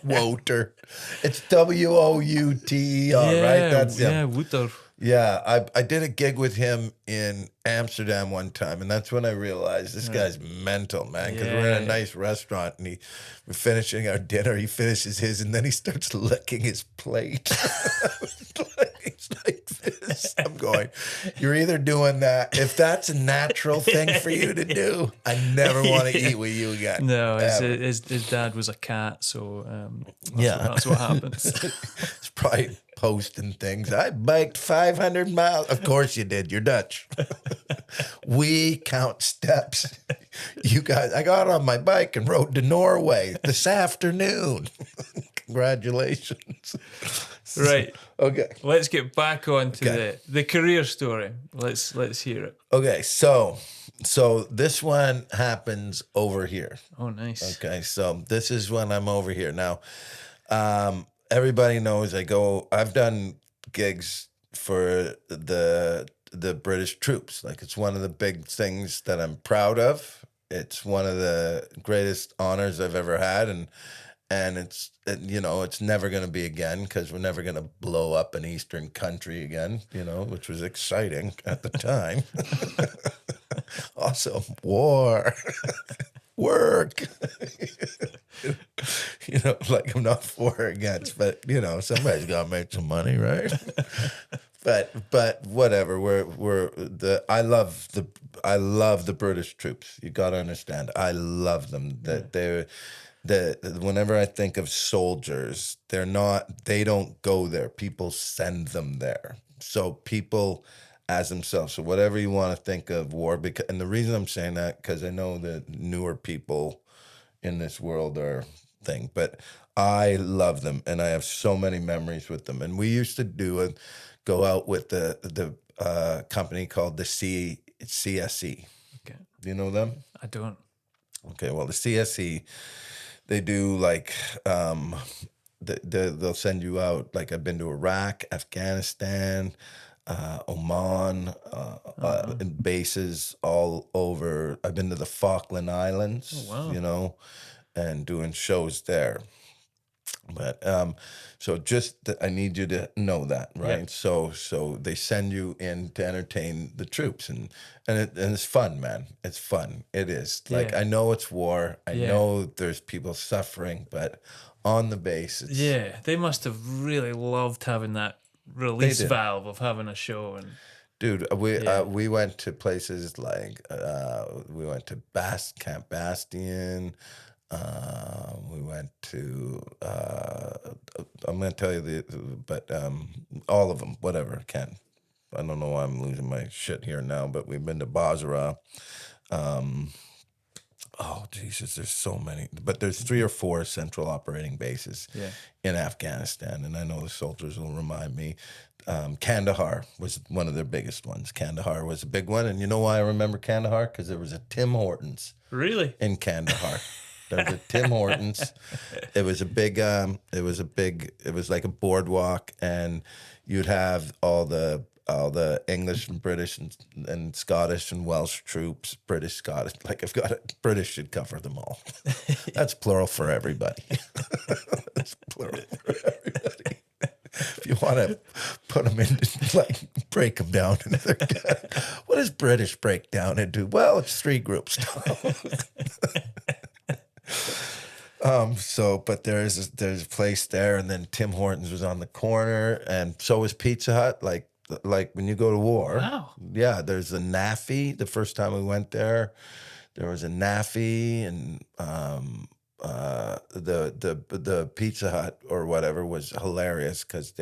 C: Wouter. It's Wouter, right? That's him.
B: Yeah, Wouter.
C: Yeah, I did a gig with him in Amsterdam one time, and that's when I realized this guy's mental, man, because we're in a nice restaurant, and we're finishing our dinner, he finishes his, and then he starts licking his plate. He's like this. I'm going, you're either doing that, if that's a natural thing for you to do, I never want to eat with you again.
B: No, his dad was a cat, so that's what happens.
C: It's probably posting things. I biked 500 miles. Of course you did. You're Dutch. We count steps. You guys, I got on my bike and rode to Norway this afternoon. Congratulations.
B: Right.
C: Okay.
B: Let's get back on to the career story. Let's hear it.
C: Okay, so this one happens over here.
B: Oh, nice.
C: Okay, so this is when I'm over here. Now, everybody knows I've done gigs for the British troops. Like, it's one of the big things that I'm proud of. It's one of the greatest honors I've ever had, and it's never going to be again, because we're never going to blow up an Eastern country again, which was exciting at the time. Also, war. Work. Like, I'm not for or against, but somebody's got to make some money, right? But whatever. I love the British troops. You got to understand. I love them. Whenever I think of soldiers, they don't go there. People send them there. So people as themselves. So whatever you want to think of war, and the reason I'm saying that, because I know the newer people in this world are thing, but I love them, and I have so many memories with them. And we used to go out with the company called the CSE.
B: Okay.
C: Do you know them?
B: I don't.
C: Okay, well, the CSE, they do like they'll send you out. Like, I've been to Iraq, Afghanistan, Oman, and bases all over. I've been to the Falkland Islands,
B: oh, wow.
C: And doing shows there. But so I need you to know that, right?
B: Yeah.
C: So they send you in to entertain the troops, and it's fun, man. It's fun. It is. Like,
B: Yeah.
C: I know it's war. I
B: Yeah.
C: know there's people suffering, but on the base, it's
B: Yeah, they must have really loved having that release
C: did.
B: valve of having a show. And
C: Dude,
B: Yeah.
C: we went to places like we went to Camp Bastion. We went to I'm gonna tell you but all of them, whatever. I don't know why I'm losing my shit here now, but we've been to Basra. Oh Jesus, there's so many, but there's 3 or 4 central operating bases
B: Yeah.
C: in Afghanistan, and I know the soldiers will remind me. Kandahar was one of their biggest ones. Kandahar was a big one, and you know why I remember Kandahar? Because there was a Tim Hortons
B: Really?
C: in Kandahar. There was a Tim Hortons. It was a big. It was like a boardwalk, and you'd have all the English and British and Scottish and Welsh troops. British, Scottish. Like, I've got it. British should cover them all. That's plural for everybody. That's plural for everybody. If you want to put them into, like, break them down into what does British break down into? Well, it's 3 groups. But there's a place there, and then Tim Hortons was on the corner, and so was Pizza Hut. Like when you go to war,
B: Wow.
C: yeah, there's a NAFI. The first time we went there was a NAFI, and the Pizza Hut or whatever was hilarious because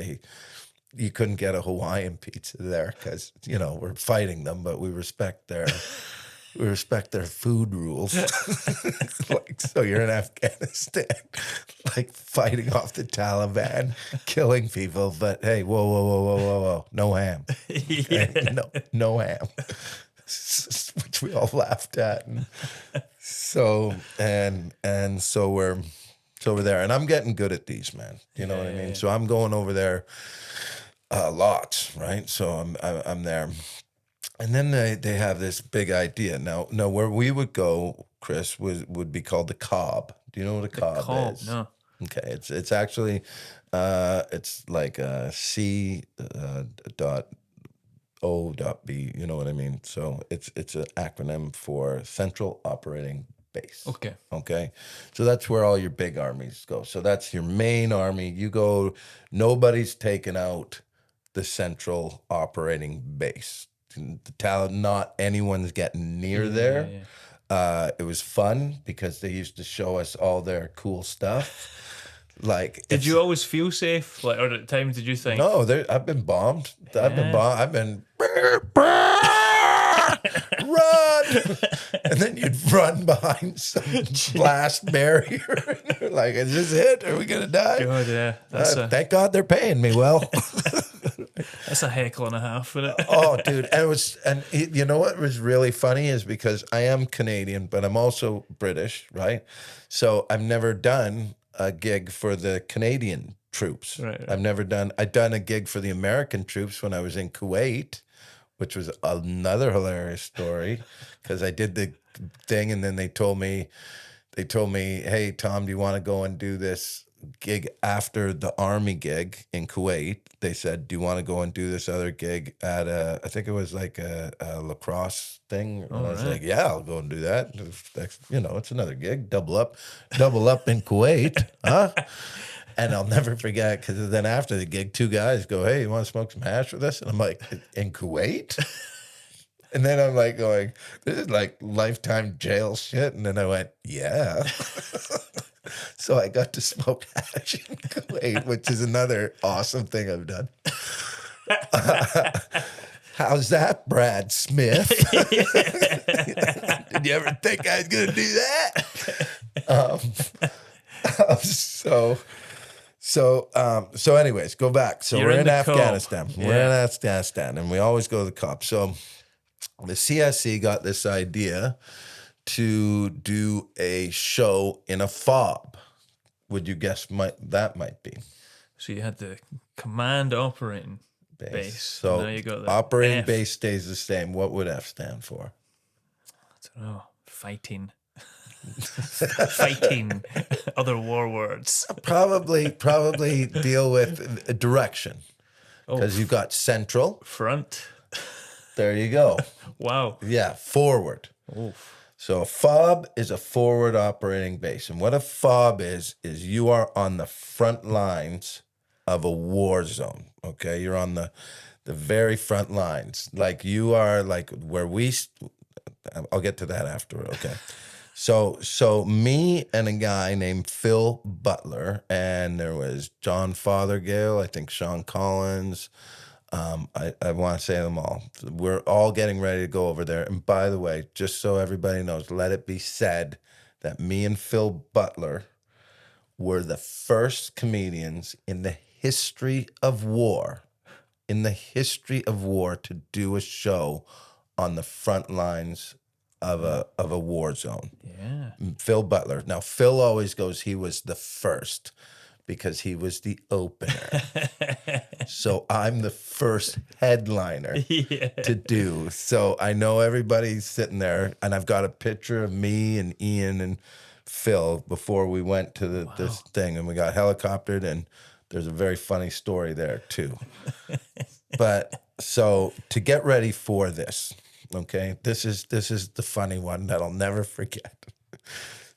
C: you couldn't get a Hawaiian pizza there because we're fighting them, but we respect their food rules. Like, so you're in Afghanistan, like, fighting off the Taliban, killing people, but hey, whoa, no ham.
B: Yeah.
C: No ham. Which we all laughed at. And so we're there, and I'm getting good at these, man. You know what I mean?
B: Yeah.
C: So I'm going over there lots, right? So I'm there. And then they have this big idea. Now where we would go, Chris, would be called the Cobb. Do you know what a Cobb is?
B: No.
C: Okay, it's actually it's like a C dot O dot B. You know what I mean? So it's an acronym for Central Operating Base.
B: Okay.
C: Okay, so that's where all your big armies go. So that's your main army. You go. Nobody's taken out the Central Operating Base. Not anyone's getting near there.
B: Yeah.
C: It was fun because they used to show us all their cool stuff. Like,
B: Did you always feel safe? Like, or at times did you think?
C: No, I've been bombed. I've been run, and then you'd run behind some blast barrier. Like, is this it? Are we gonna die?
B: God, yeah.
C: Thank God they're paying me well.
B: That's a heckle and a half, isn't it?
C: Oh, dude. You know what was really funny is because I am Canadian, but I'm also British, right? So I've never done a gig for the Canadian troops.
B: Right.
C: I'd done a gig for the American troops when I was in Kuwait, which was another hilarious story because I did the thing, and then they told me, hey, Tom, do you want to go and do this gig after the army gig in Kuwait? They said, do you want to go and do this other gig at I think it was like a lacrosse thing? And I was like, yeah, I'll go and do that. It's another gig, double up in Kuwait, huh? And I'll never forget, because then after the gig, 2 guys go, hey, you want to smoke some hash with us? And I'm like, in Kuwait? And then I'm like going, this is like lifetime jail shit. And then I went, yeah. So I got to smoke hash in Kuwait, which is another awesome thing I've done. How's that, Brad Smith? Did you ever think I was going to do that? So anyways, go back. So
B: You're
C: we're
B: in
C: in
B: the
C: Afghanistan.
B: Cobb.
C: We're in Afghanistan, and we always go to the Cobb. So the CSC got this idea to do a show in a fob. Would you guess that might be?
B: So you had the command operating base.
C: So
B: now you got the
C: operating
B: F.
C: base stays the same. What would F stand for?
B: I don't know. Fighting. Fighting other war words.
C: Probably deal with direction. Because you've got central.
B: Front.
C: There you go.
B: Wow.
C: Yeah, forward.
B: Oof.
C: So a fob is a forward operating base. And what a fob is you are on the front lines of a war zone, okay? You're on the very front lines. Like you are like where I'll get to that after, okay? So me and a guy named Phil Butler, and there was John Fothergill, I think Sean Collins, I want to say them all. We're all getting ready to go over there. And by the way, just so everybody knows, let it be said that me and Phil Butler were the first comedians in the history of war, to do a show on the front lines of a war zone.
B: Yeah.
C: Phil Butler. Now, Phil always goes, he was the first, because he was the opener. So I'm the first headliner to do. So I know everybody's sitting there, and I've got a picture of me and Ian and Phil before we went to this thing, and we got helicoptered, and there's a very funny story there too. But so to get ready for this, okay, this is the funny one that I'll never forget.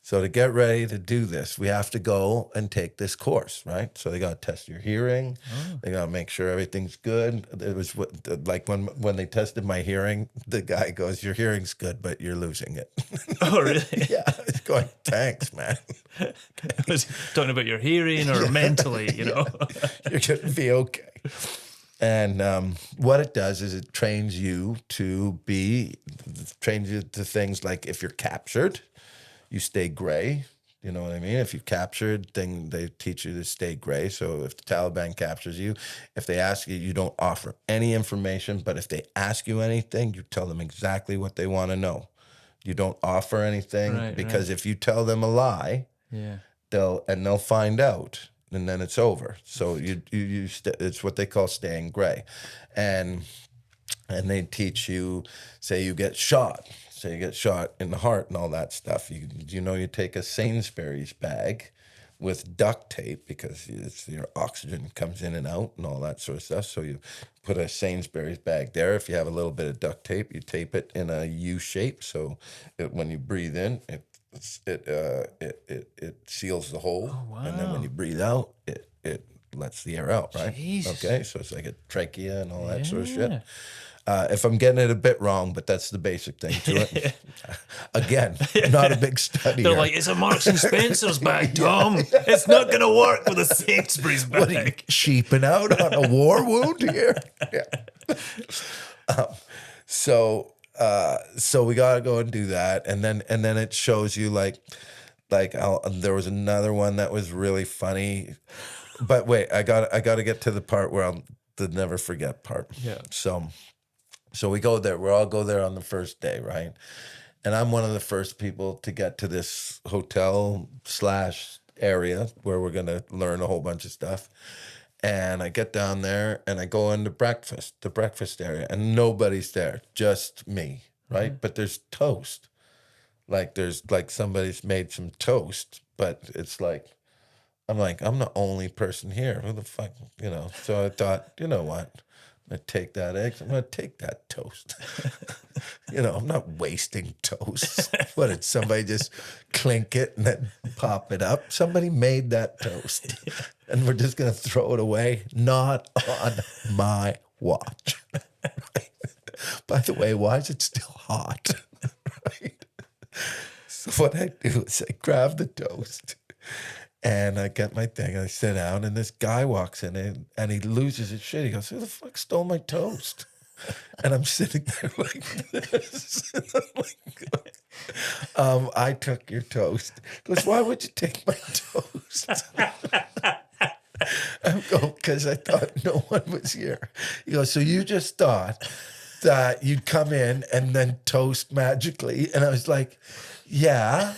C: So to get ready to do this, we have to go and take this course, right? So they got to test your hearing. They got to make sure everything's good. It was like when they tested my hearing, the guy goes, "Your hearing's good, but you're losing it."
B: Oh, really?
C: Yeah, it's going, "Thanks, man."
B: I was talking about your hearing or mentally, you know.
C: You're going to be okay. And what it does is it trains you to things like if you're captured, you stay gray. You know what I mean? If you're captured, then they teach you to stay gray. So if the Taliban captures you, if they ask you, you don't offer any information. But if they ask you anything, you tell them exactly what they want to know. You don't offer anything because if you tell them a lie, they'll find out, and then it's over. So it's what they call staying gray, and they teach you. Say you get shot. Say you get shot in the heart and all that stuff. You take a Sainsbury's bag with duct tape because your oxygen comes in and out and all that sort of stuff. So you put a Sainsbury's bag there. If you have a little bit of duct tape, you tape it in a U shape. So when you breathe in, it seals the hole. Oh, wow. And then when you breathe out, it lets the air out, right? Jeez. Okay, so it's like a trachea and all that sort of shit. If I'm getting it a bit wrong, but that's the basic thing to it. Again, not a big study.
B: They're like, it's a Marks and Spencer's bag, Tom. It's not going to work with a Sainsbury's bag.
C: What are you sheeping out on a war wound here? Yeah. So we gotta go and do that, and then it shows you like there was another one that was really funny, but wait, I gotta get to the part where the never forget part.
B: Yeah.
C: So we go there. We all go there on the first day, right? And I'm one of the first people to get to this hotel / area where we're gonna learn a whole bunch of stuff. And I get down there and I go into the breakfast area, and nobody's there, just me, right? Mm-hmm. But there's toast. There's somebody's made some toast, but it's like, I'm the only person here. Who the fuck, So I thought, you know what? I'm going to take that egg. I'm going to take that toast. I'm not wasting toast. What, did somebody just clink it and then pop it up? Somebody made that toast. And we're just going to throw it away? Not on my watch. Right? By the way, why is it still hot? Right? So what I do is I grab the toast. And I get my thing, and I sit down, and this guy walks in, and he loses his shit. He goes, "Who the fuck stole my toast?" And I'm sitting there like this. I took your toast. He goes, "Why would you take my toast?" I go, "Because I thought no one was here." He goes, "So you just thought that you'd come in and then toast magically?" And I was like, "Yeah.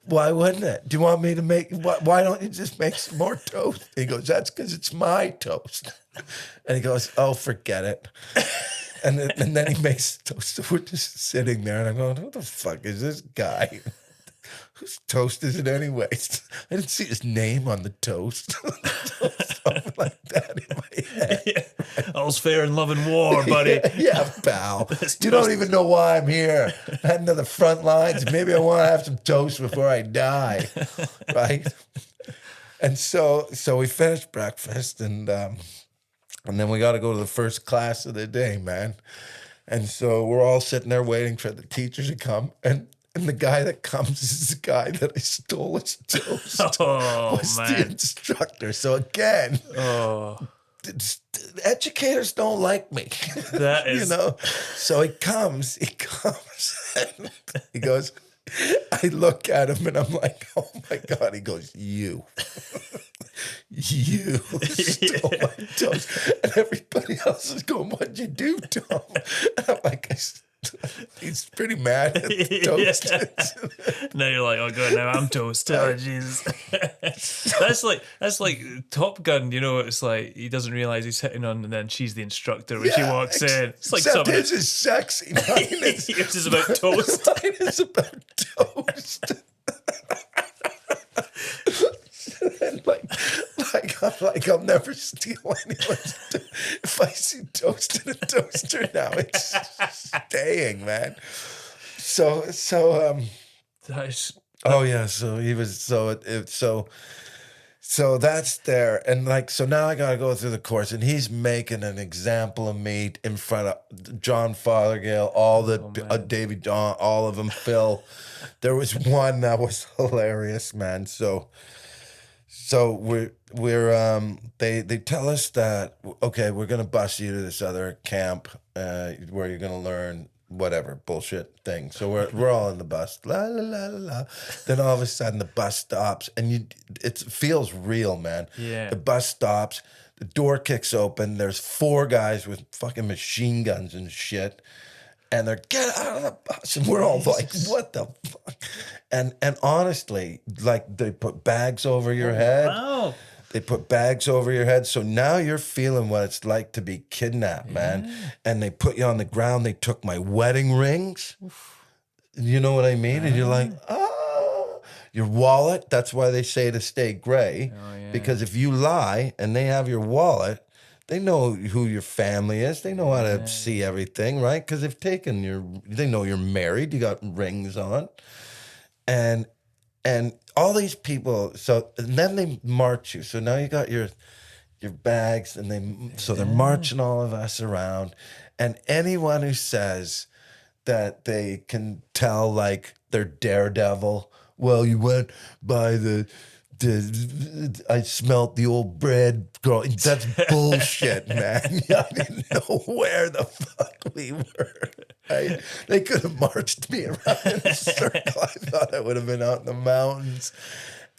C: Why wouldn't it? Do you want me to make, why don't you just make some more toast?" He goes, "That's because it's my toast." And he goes, "Oh, forget it." And then he makes toast. So we're just sitting there, and I'm going, "Who the fuck is this guy?" whose toast is it anyways? I didn't see his name on the toast. Something like that in my head.
B: Yeah. All's fair in love and war, buddy.
C: Yeah, pal. You don't even know why I'm here. Heading to the front lines. Maybe I want to have some toast before I die, right? And so we finished breakfast, and then we got to go to the first class of the day, man. And so we're all sitting there waiting for the teacher to come, and the guy that comes is the guy that I stole his toast. Was the instructor. So again, educators don't like me.
B: That is,
C: So he comes, and he goes, I look at him and I'm like, oh my God. He goes, you stole my toast. And everybody else is going, what'd you do, Tom? And I'm like, he's pretty mad at the toast.
B: Now you're like, oh God, now I'm toast. Oh Jesus. that's like Top Gun, it's like he doesn't realize he's hitting on, and then she's the instructor when she walks in. It's like
C: except his is sexy.
B: Yours is about toast.
C: Mine is about toast. And I'm like, I'll never steal anyone's. If I see toast in a toaster now, it's staying, man. So oh yeah, so he was so that's there, and so now I gotta go through the course, and he's making an example of me in front of John Fothergill, all the David John, all of them, Phil. There was one that was hilarious, man. So we're they tell us that, okay, we're gonna bus you to this other camp where you're gonna learn whatever bullshit thing. So we're all in the bus, la la la la la. Then all of a sudden the bus stops, and it feels real, man.
B: Yeah.
C: The bus stops, the door kicks open. There's 4 guys with fucking machine guns and shit. And they're, get out of the bus. And we're all like, what the fuck? And honestly, like, they put bags over your head.
B: Wow.
C: They put bags over your head. So now you're feeling what it's like to be kidnapped, man. And they put you on the ground. They took my wedding rings. You know what I mean? And you're like, your wallet. That's why they say to stay gray.
B: Oh, yeah.
C: Because if you lie and they have your wallet, they know who your family is. They know how to see everything, right? Because they know you're married. You got rings on. And all these people, and then they march you. So now you got your bags, and they're marching all of us around. And anyone who says that they can tell, like, they're Daredevil, well, you went by I smelt the old bread girl. That's bullshit, man. I didn't know where the fuck we were. Right? They could have marched me around in a circle. I thought I would have been out in the mountains.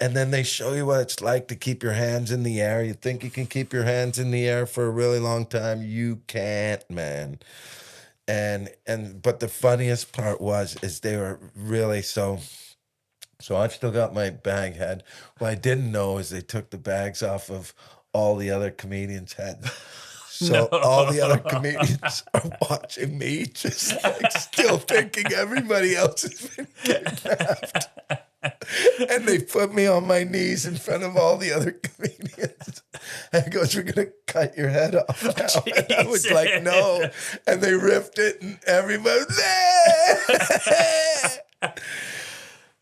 C: And then they show you what it's like to keep your hands in the air. You think you can keep your hands in the air for a really long time. You can't, man. But the funniest part is they were really so I've still got my bag head. What I didn't know is they took the bags off of all the other comedians' heads. So all the other comedians are watching me, just like still thinking everybody else has been kidnapped. And they put me on my knees in front of all the other comedians. And it goes, we're going to cut your head off now. And I was like, no. And they ripped it, and everybody,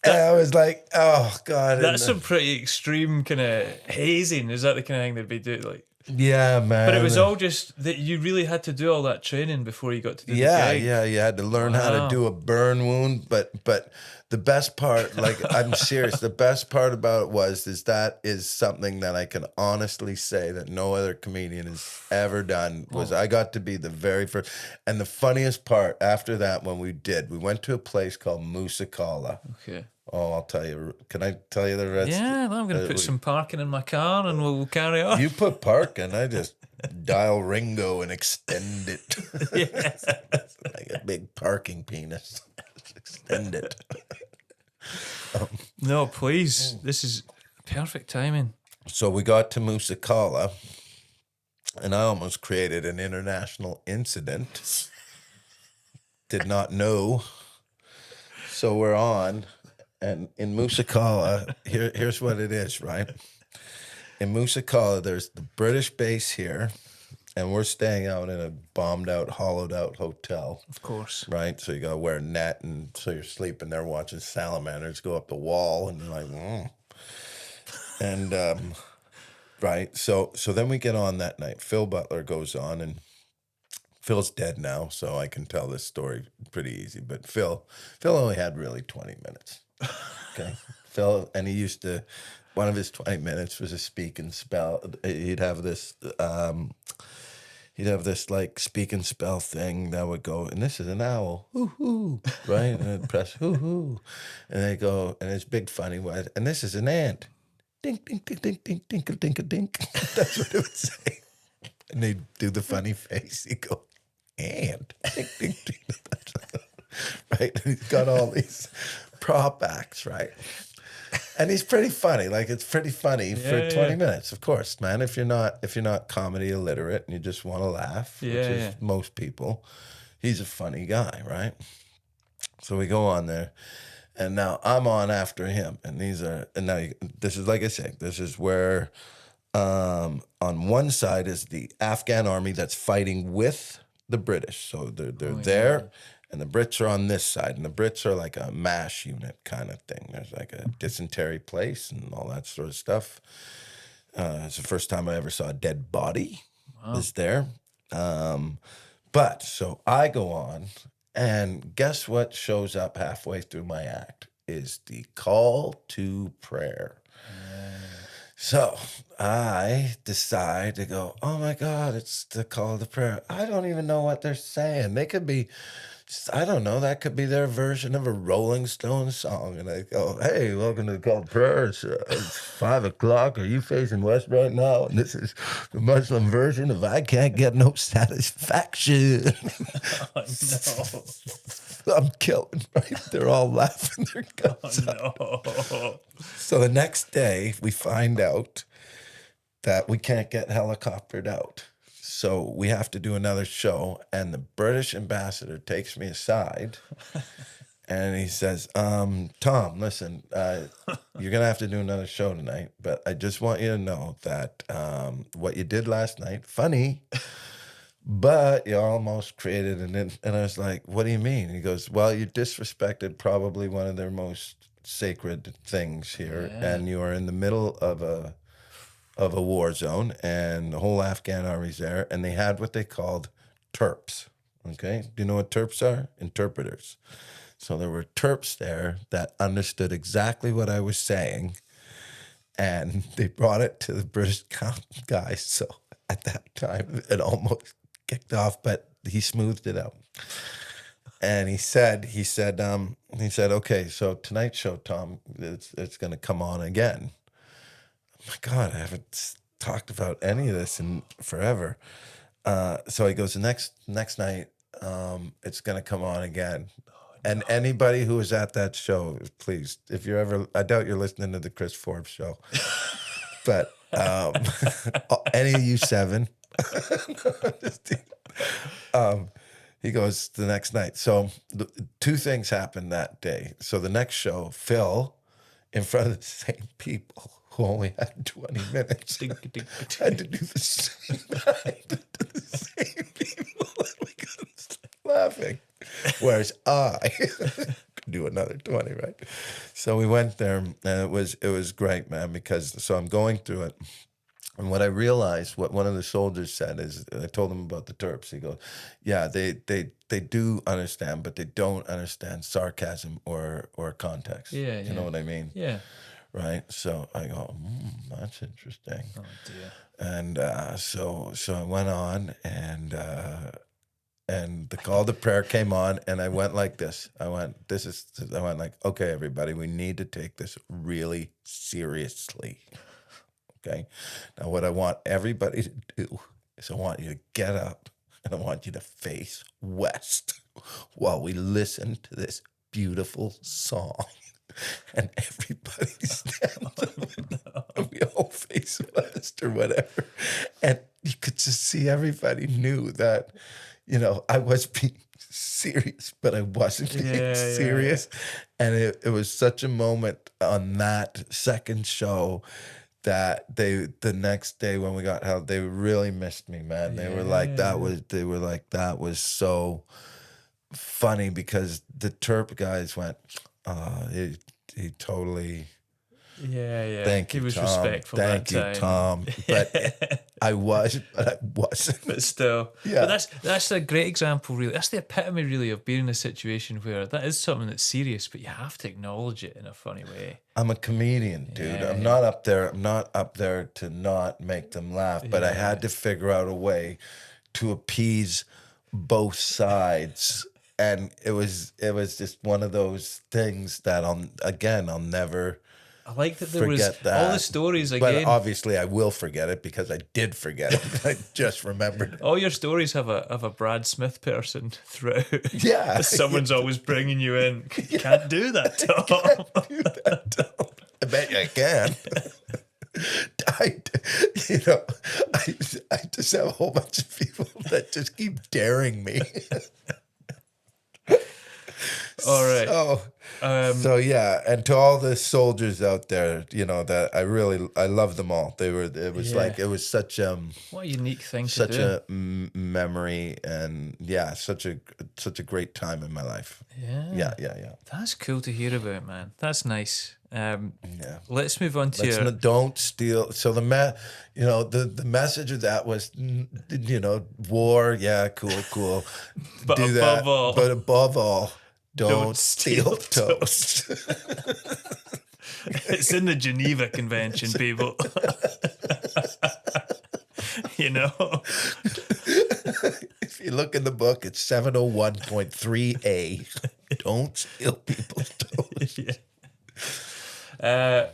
C: and I was like, oh, God.
B: That's some pretty extreme kind of hazing. Is that the kind of thing they'd be doing? Like,
C: yeah, man.
B: But it was all just that you really had to do all that training before you got to do the gig.
C: Yeah, you had to learn how to do a burn wound. But the best part, like, I'm serious, the best part about it that is something that I can honestly say that no other comedian has ever done, was I got to be the very first. And the funniest part after that, when we went to a place called Musicala.
B: Okay.
C: Oh, I'll tell you. Can I tell you the rest?
B: Yeah, well, I'm going to put some parking in my car, and we'll carry on.
C: You put parking, I just dial Ringo and extend it.
B: Yeah.
C: Like a big parking penis. Just extend it.
B: No, please. This is perfect timing.
C: So we got to Musicala, and I almost created an international incident. Did not know. So we're on. And in Musakala, here's what it is, right? In Musakala, there's the British base here, and we're staying out in a bombed out, hollowed out hotel.
B: Of course.
C: Right? So you got to wear a net, and so you're sleeping there watching salamanders go up the wall, and you're like, And, right? So then we get on that night. Phil Butler goes on, and Phil's dead now, so I can tell this story pretty easy. But Phil only had really 20 minutes. Okay. Phil, and he used to, one of his 20 minutes was a speak and spell. He'd have this like speak and spell thing that would go, and this is an owl, hoo hoo, right? And I'd press hoo hoo, and they go, and it's big funny word, and this is an ant, dink dink dink dink dink dink dink dink. That's what it would say, and they'd do the funny face. He'd go, ant, dink dink dink, right? And he's got all these prop acts, right? And he's pretty funny. Like, it's pretty funny for 20 minutes, of course, man. If you're not comedy illiterate and you just want to laugh, which is most people, he's a funny guy, right? So we go on there, and now I'm on after him. And this is, like I say, this is where on one side is the Afghan army that's fighting with the British. So they're there. And the Brits are on this side, and the Brits are like a MASH unit kind of thing. There's like a dysentery place and all that sort of stuff. It's the first time I ever saw a dead body was there. But so I go on, and guess what shows up halfway through my act is the call to prayer. So I decide to go, oh my God, it's the call to prayer. I don't even know what they're saying. They could be, I don't know, that could be their version of a Rolling Stones song. And I go, hey, welcome to the call to prayer. It's 5 o'clock. Are you facing west right now? And this is the Muslim version of I Can't Get No Satisfaction.
B: Oh, no.
C: I'm killing, right? They're all laughing their guts out.
B: No.
C: So the next day, we find out that we can't get helicoptered out. So we have to do another show, and the British ambassador takes me aside, and he says, Tom, listen, you're going to have to do another show tonight, but I just want you to know that what you did last night, funny, but you almost created and I was like, what do you mean? He goes, well, you disrespected probably one of their most sacred things here, and you are in the middle of a war zone, and the whole Afghan army's there, and they had what they called Terps. Okay, do you know what Terps are? Interpreters. So there were Terps there that understood exactly what I was saying, and they brought it to the British guys. So at that time, it almost kicked off, but he smoothed it out. And he said, okay, so tonight's show, Tom, it's going to come on again. Oh my God, I haven't talked about any of this in forever. So he goes, the next night, it's going to come on again. And anybody who was at that show, please, if you're ever, I doubt you're listening to the Chris Forbes show, but any of you 7, he goes the next night. So 2 things happened that day. So the next show, Phil, in front of the same people who only had 20 minutes, had to do the same people. We couldn't stop laughing. Whereas I could do another 20, right? So we went there, and it was great, man, because so I'm going through it. And what I realized, what one of the soldiers said is, I told him about the Terps. He goes, yeah, they do understand, but they don't understand sarcasm or context.
B: Yeah,
C: you know what I mean?
B: Yeah.
C: Right? So I go, that's interesting.
B: Oh, dear.
C: And so I went on, and the call to prayer came on, and I went like this. I went like, okay, everybody, we need to take this really seriously. Okay. Now, what I want everybody to do is I want you to get up, and I want you to face west while we listen to this beautiful song. And everybody stands up, and we all face west or whatever. And you could just see everybody knew that, I was being serious, but I wasn't being
B: Yeah,
C: serious. And it was such a moment on that second show that the next day when we got help, they really missed me, man. They were like, that was so funny, because the Terp guys went, he totally,
B: Yeah.
C: thank
B: He
C: you,
B: was
C: Tom.
B: respectful
C: Thank
B: that
C: you,
B: time.
C: Tom. But I wasn't.
B: But still,
C: Yeah.
B: But that's a great example, really. That's the epitome, really, of being in a situation where that is something that's serious, but you have to acknowledge it in a funny way.
C: I'm a comedian, dude. I'm not up there to not make them laugh, but I had to figure out a way to appease both sides. And it was just one of those things that I'll never
B: I like that there was
C: forget that.
B: all the stories
C: But
B: again.
C: obviously I will forget it, because I did forget it. I just remembered it.
B: All your stories have a Brad Smith person throughout.
C: Yeah.
B: Someone's always bringing you in. You can't do that, Tom.
C: Do that, Tom. I bet you I can. I just have a whole bunch of people that just keep daring me.
B: All right.
C: So yeah, and to all the soldiers out there, that I love them all. It was such
B: What a unique thing to
C: such
B: do.
C: a memory, and such a great time in my life. Yeah.
B: That's cool to hear about, man. That's nice.
C: Yeah.
B: Let's move on to
C: Don't steal. So the message of that was, war. Yeah, cool.
B: But
C: Do
B: above
C: that.
B: all-
C: But above all, don't
B: Don't
C: steal
B: steal
C: toast.
B: It's in the Geneva Convention, people.
C: If you look in the book, it's 701.3A. Don't steal people's toast.
B: A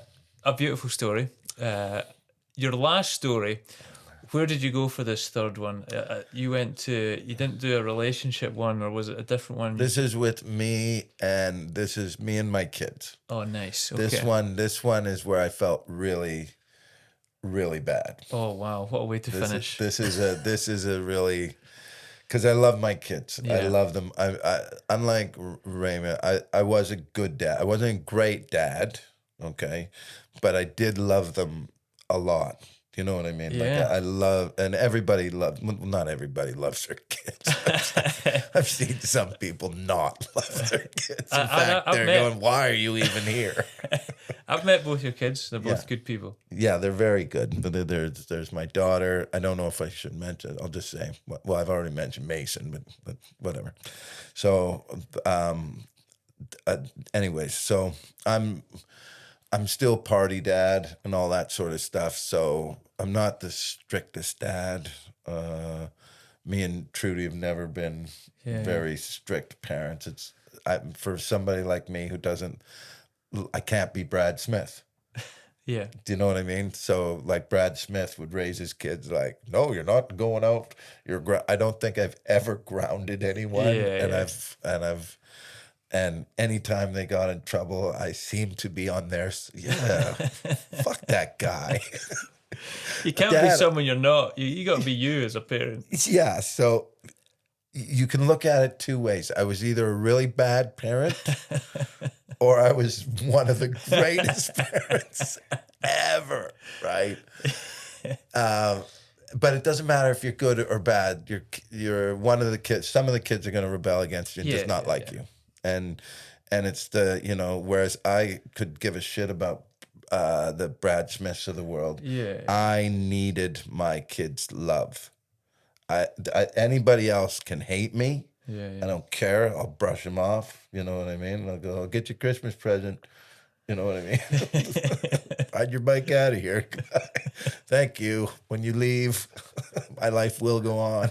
B: beautiful story. Your last story. Where did you go for this third one? You didn't do a relationship one, or was it a different one?
C: This is with me, and this is me and my kids.
B: Oh, nice. Okay.
C: This one is where I felt really, really bad.
B: Oh, wow. What a way to finish.
C: This is a really, because I love my kids.
B: Yeah.
C: I love them. I unlike Raymond, I was a good dad. I wasn't a great dad, okay, but I did love them a lot. You know what I mean?
B: Yeah.
C: Like I love, and everybody loves. Well, not everybody loves their kids. I've seen some people not love their kids. In fact, they're going, "Why are you even here?"
B: I've met both your kids. They're both good people.
C: Yeah, they're very good. But there's my daughter. I don't know if I should mention. I'll just say. Well, I've already mentioned Mason, but whatever. So, anyways, so I'm still party dad and all that sort of stuff. So I'm not the strictest dad. Me and Trudy have never been very strict parents. For somebody like me who I can't be Brad Smith.
B: Yeah.
C: Do you know what I mean? So like Brad Smith would raise his kids like, no, you're not going out. I don't think I've ever grounded anyone. And anytime they got in trouble, I seemed to be on their, fuck that guy.
B: You can't be someone you're not. You got to be you as a parent.
C: Yeah, so you can look at it two ways. I was either a really bad parent or I was one of the greatest parents ever, right? But it doesn't matter if you're good or bad. You're one of the kids. Some of the kids are going to rebel against you and just not like you. And it's whereas I could give a shit about the Brad Smiths of the world.
B: Yeah.
C: I needed my kids' love. Anybody else can hate me.
B: Yeah.
C: I don't care. I'll brush them off. You know what I mean? I'll go, I'll get you a Christmas present. You know what I mean? Ride your bike out of here. Thank you. When you leave, my life will go on.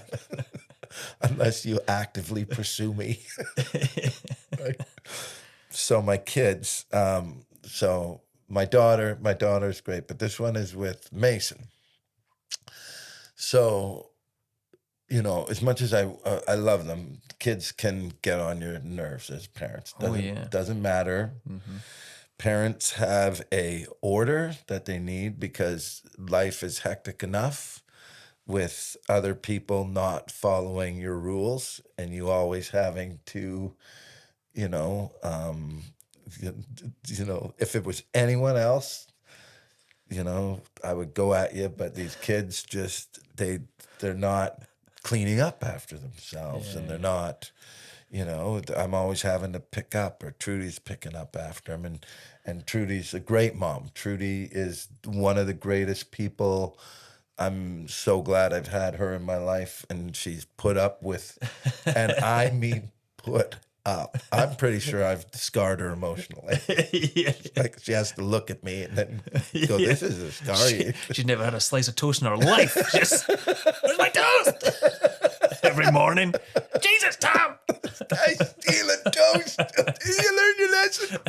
C: Unless you actively pursue me. Right? So my kids, so my daughter's great, but this one is with Mason. So, as much as I love them, kids can get on your nerves as parents. Doesn't matter. Mm-hmm. Parents have a order that they need because life is hectic enough. with other people not following your rules and you always having to, you know, if it was anyone else, you know, I would go at you, but these kids just, they're not cleaning up after themselves, and they're not, you know, I'm always having to pick up, or Trudy's picking up after them, and Trudy's a great mom. Trudy is one of the greatest people. I'm so glad I've had her in my life, and she's put up with, and I mean put up. I'm pretty sure I've scarred her emotionally. Like, she has to look at me and then go, "This is a scar."
B: She's never had a slice of toast in her life. Just, where's my toast? Every morning. Jesus, Tom!
C: I steal a toast. Did you learn your lesson?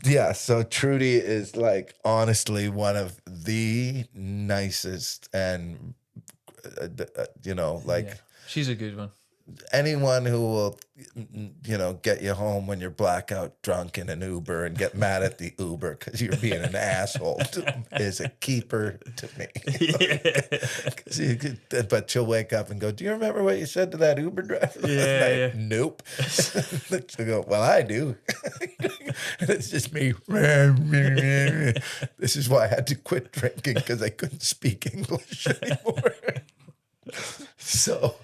C: Yeah, so Trudy is, like, honestly one of the nicest, and you know, like,
B: she's a good one.
C: anyone who will, you know, get you home when you're blackout drunk in an Uber and get mad at the Uber because you're being an asshole to them is a keeper to me. But she'll wake up and go, "Do you remember what you said to that Uber driver last night?" Nope. She'll go, "Well, I do." And it's just me. This is why I had to quit drinking, because I couldn't speak English anymore. So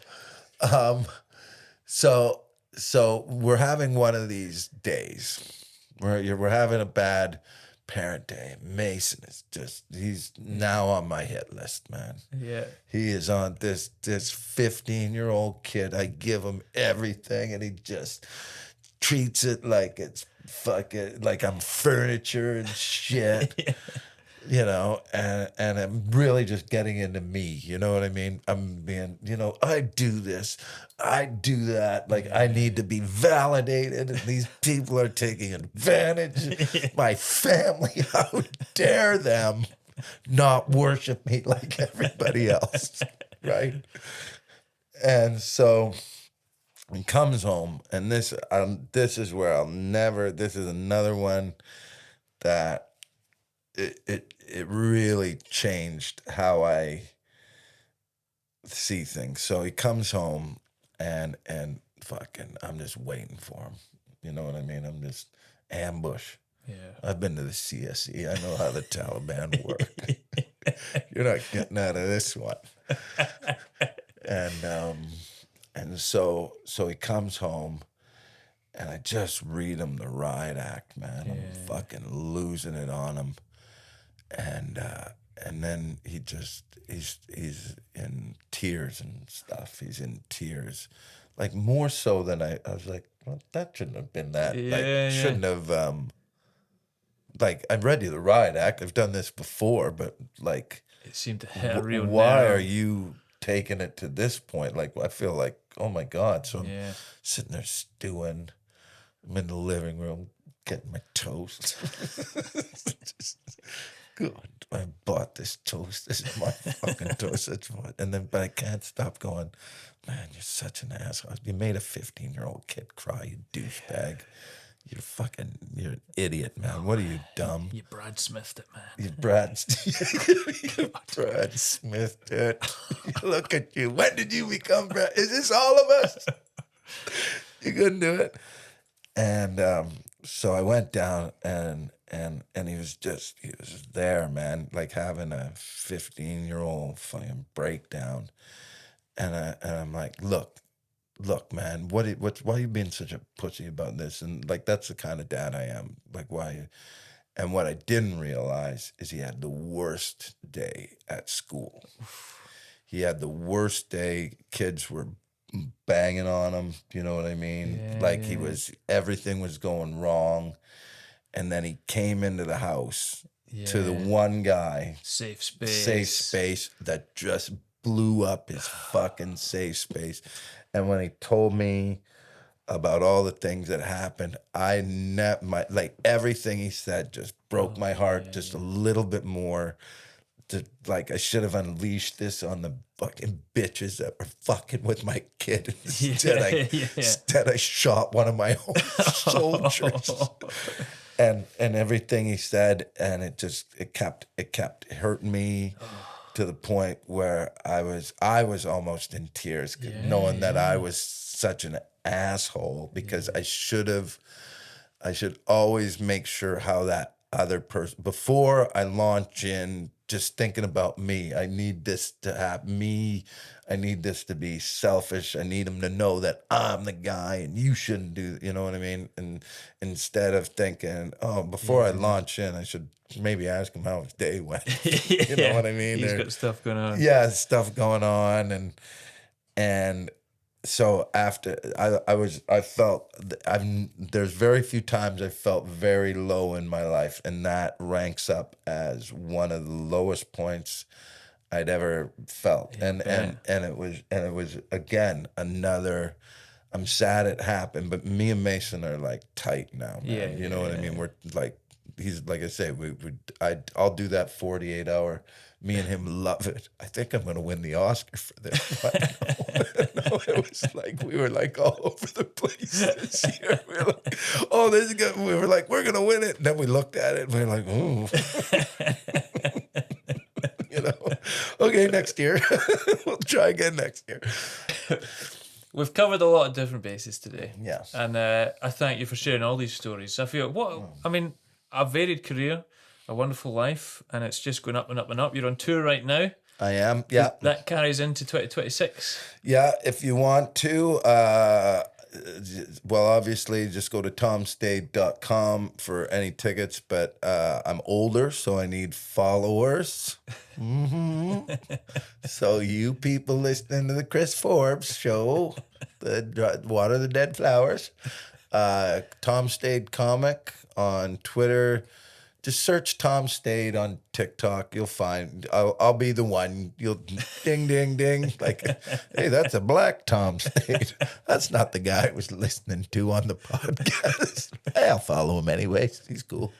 C: we're having one of these days where we're having a bad parent day. Mason is he's now on my hit list, man.
B: Yeah.
C: He is on this 15-year-old kid. I give him everything, and he just treats it like it's fucking, like I'm furniture and shit. You know, and I'm really just getting into me, you know what I mean? I'm being, you know, I do this, I do that. Like, I need to be validated, and these people are taking advantage. My family, how dare them not worship me like everybody else, right? And so he comes home, and this is where this is another one that it really changed how I see things. So he comes home, and fucking, I'm just waiting for him. You know what I mean? I'm just ambush.
B: Yeah.
C: I've been to the CSE. I know how the Taliban work. You're not getting out of this one. And so he comes home, and I just read him the riot act, man. I'm fucking losing it on him. And then he's in tears and stuff. He's in tears, like, more so than I was like, well, that shouldn't have been that. Shouldn't have. Like, I've read you the riot act. I've done this before, but, like,
B: it seemed to hit a real
C: why
B: nerve.
C: are you taking it to this point? Like, I feel like, oh my God. So I'm sitting there stewing. I'm in the living room getting my toast. God, I bought this toast. This is my fucking toast. That's what. But I can't stop going, man, you're such an asshole. You made a 15-year-old kid cry, you douchebag. You're an idiot, man. What are you, dumb?
B: You Brad Smithed it, man.
C: You Brad Smithed it. Look at you. When did you become Brad? Is this all of us? You couldn't do it. And so I went down, and he was there, man, like having a 15-year-old fucking breakdown. And I'm like, look, man, why are you being such a pussy about this? And, like, that's the kind of dad I am. Like, why? And what I didn't realize is he had the worst day at school. He had the worst day. Kids were banging on him. You know what I mean? Everything was going wrong. And then he came into the house to the one guy, safe space that just blew up his fucking safe space. And when he told me about all the things that happened, everything he said just broke my heart just a little bit more. I should have unleashed this on the fucking bitches that were fucking with my kid. Instead, I shot one of my own soldiers. And everything he said, and it kept hurting me. to the point where I was almost in tears, knowing that I was such an asshole, because I should always make sure how that other person, before I launch in, just thinking about me. I need this to have me. I need this to be selfish. I need him to know that I'm the guy and you shouldn't do, you know what I mean? And instead of thinking, oh, before I launch in, I should maybe ask him how his day went. You know what I mean?
B: He's got stuff going on.
C: Yeah, stuff going on. And so after there's very few times I felt very low in my life, and that ranks up as one of the lowest points I'd ever felt. And it was again another, I'm sad it happened, but me and Mason are like tight now, man. You know what I mean? We're like, he's like I say, I'll do that 48-hour. Me and him love it. I think I'm going to win the Oscar for this. No, it was like we were like all over the place this year. We were like, oh, this is good. We were like, we're going to win it. And then we looked at it and we were like, ooh. You know, okay, next year. We'll try again next year.
B: We've covered a lot of different bases today.
C: Yes.
B: And I thank you for sharing all these stories. I feel, a varied career, a wonderful life, and it's just going up and up and up. You're on tour right now.
C: I am, yeah.
B: That carries into 2026.
C: Yeah, if you want to, well, obviously, just go to tomstade.com for any tickets, but I'm older, so I need followers. So you people listening to the Chris Forbes show, the Water the Dead Flowers, Tom Stade Comic on Twitter. Just search Tom Stade on TikTok. You'll find, I'll be the one. You'll ding, ding, ding. Like, hey, that's a black Tom Stade. That's not the guy I was listening to on the podcast. Hey, I'll follow him anyways. He's cool.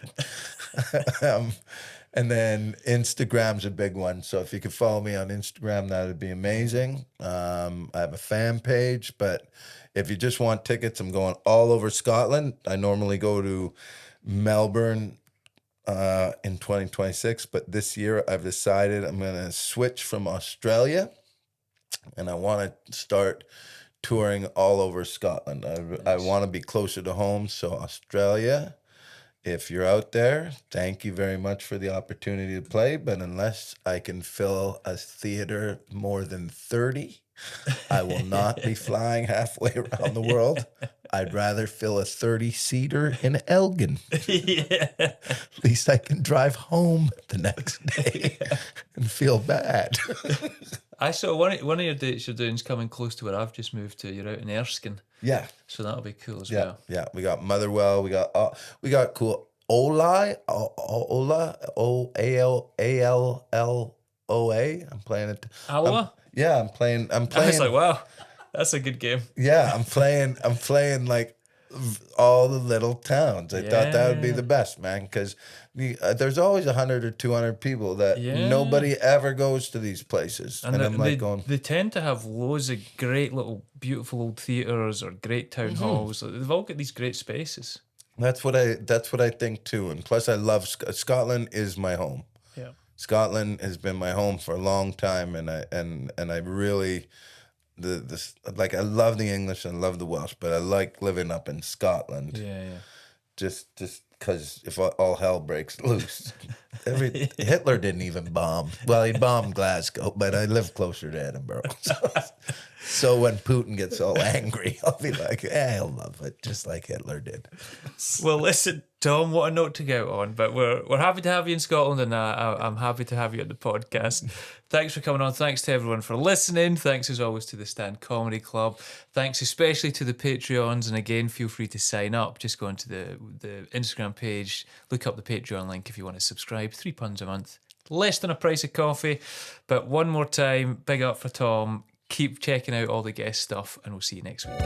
C: And then Instagram's a big one. So if you could follow me on Instagram, that would be amazing. I have a fan page, but if you just want tickets, I'm going all over Scotland. I normally go to Melbourne in 2026, but this year I've decided I'm going to switch from Australia, and I want to start touring all over Scotland. I want to be closer to home, so Australia, if you're out there, thank you very much for the opportunity to play, but unless I can fill a theater more than 30, I will not be flying halfway around the world. I'd rather fill a 30-seater in Elgin. At least I can drive home the next day and feel bad.
B: I saw one of your dates you're doing is coming close to where I've just moved to. You're out in Erskine.
C: Yeah.
B: So that'll be cool as well.
C: Yeah. We got Motherwell. We got cool Ola, O-A-L-L-O-A. I'm playing it.
B: Aloha?
C: I'm playing.
B: I was like, wow, that's a good game.
C: Yeah, I'm playing like all the little towns. I thought that would be the best, man, because there's always 100 or 200 people that nobody ever goes to these places, and I'm like going. They
B: tend to have loads of great little beautiful old theatres or great town halls. They've all got these great spaces.
C: That's what I think too, and plus I love Scotland is my home.
B: Yeah.
C: Scotland has been my home for a long time, and I really I love the English and I love the Welsh, but I like living up in Scotland.
B: Yeah.
C: Just because if all hell breaks loose, Hitler didn't even bomb. Well, he bombed Glasgow, but I live closer to Edinburgh. So when Putin gets all angry, I'll be like, I'll love it, just like Hitler did.
B: Well, listen, Tom, what a note to go on. But we're happy to have you in Scotland, and I'm happy to have you on the podcast. Thanks for coming on. Thanks to everyone for listening. Thanks as always to the Stand Comedy Club. Thanks especially to the Patreons. And again, feel free to sign up. Just go onto the Instagram page, look up the Patreon link if you want to subscribe. £3 a month, less than a price of coffee. But one more time, big up for Tom. Keep checking out all the guest stuff, and we'll see you next week.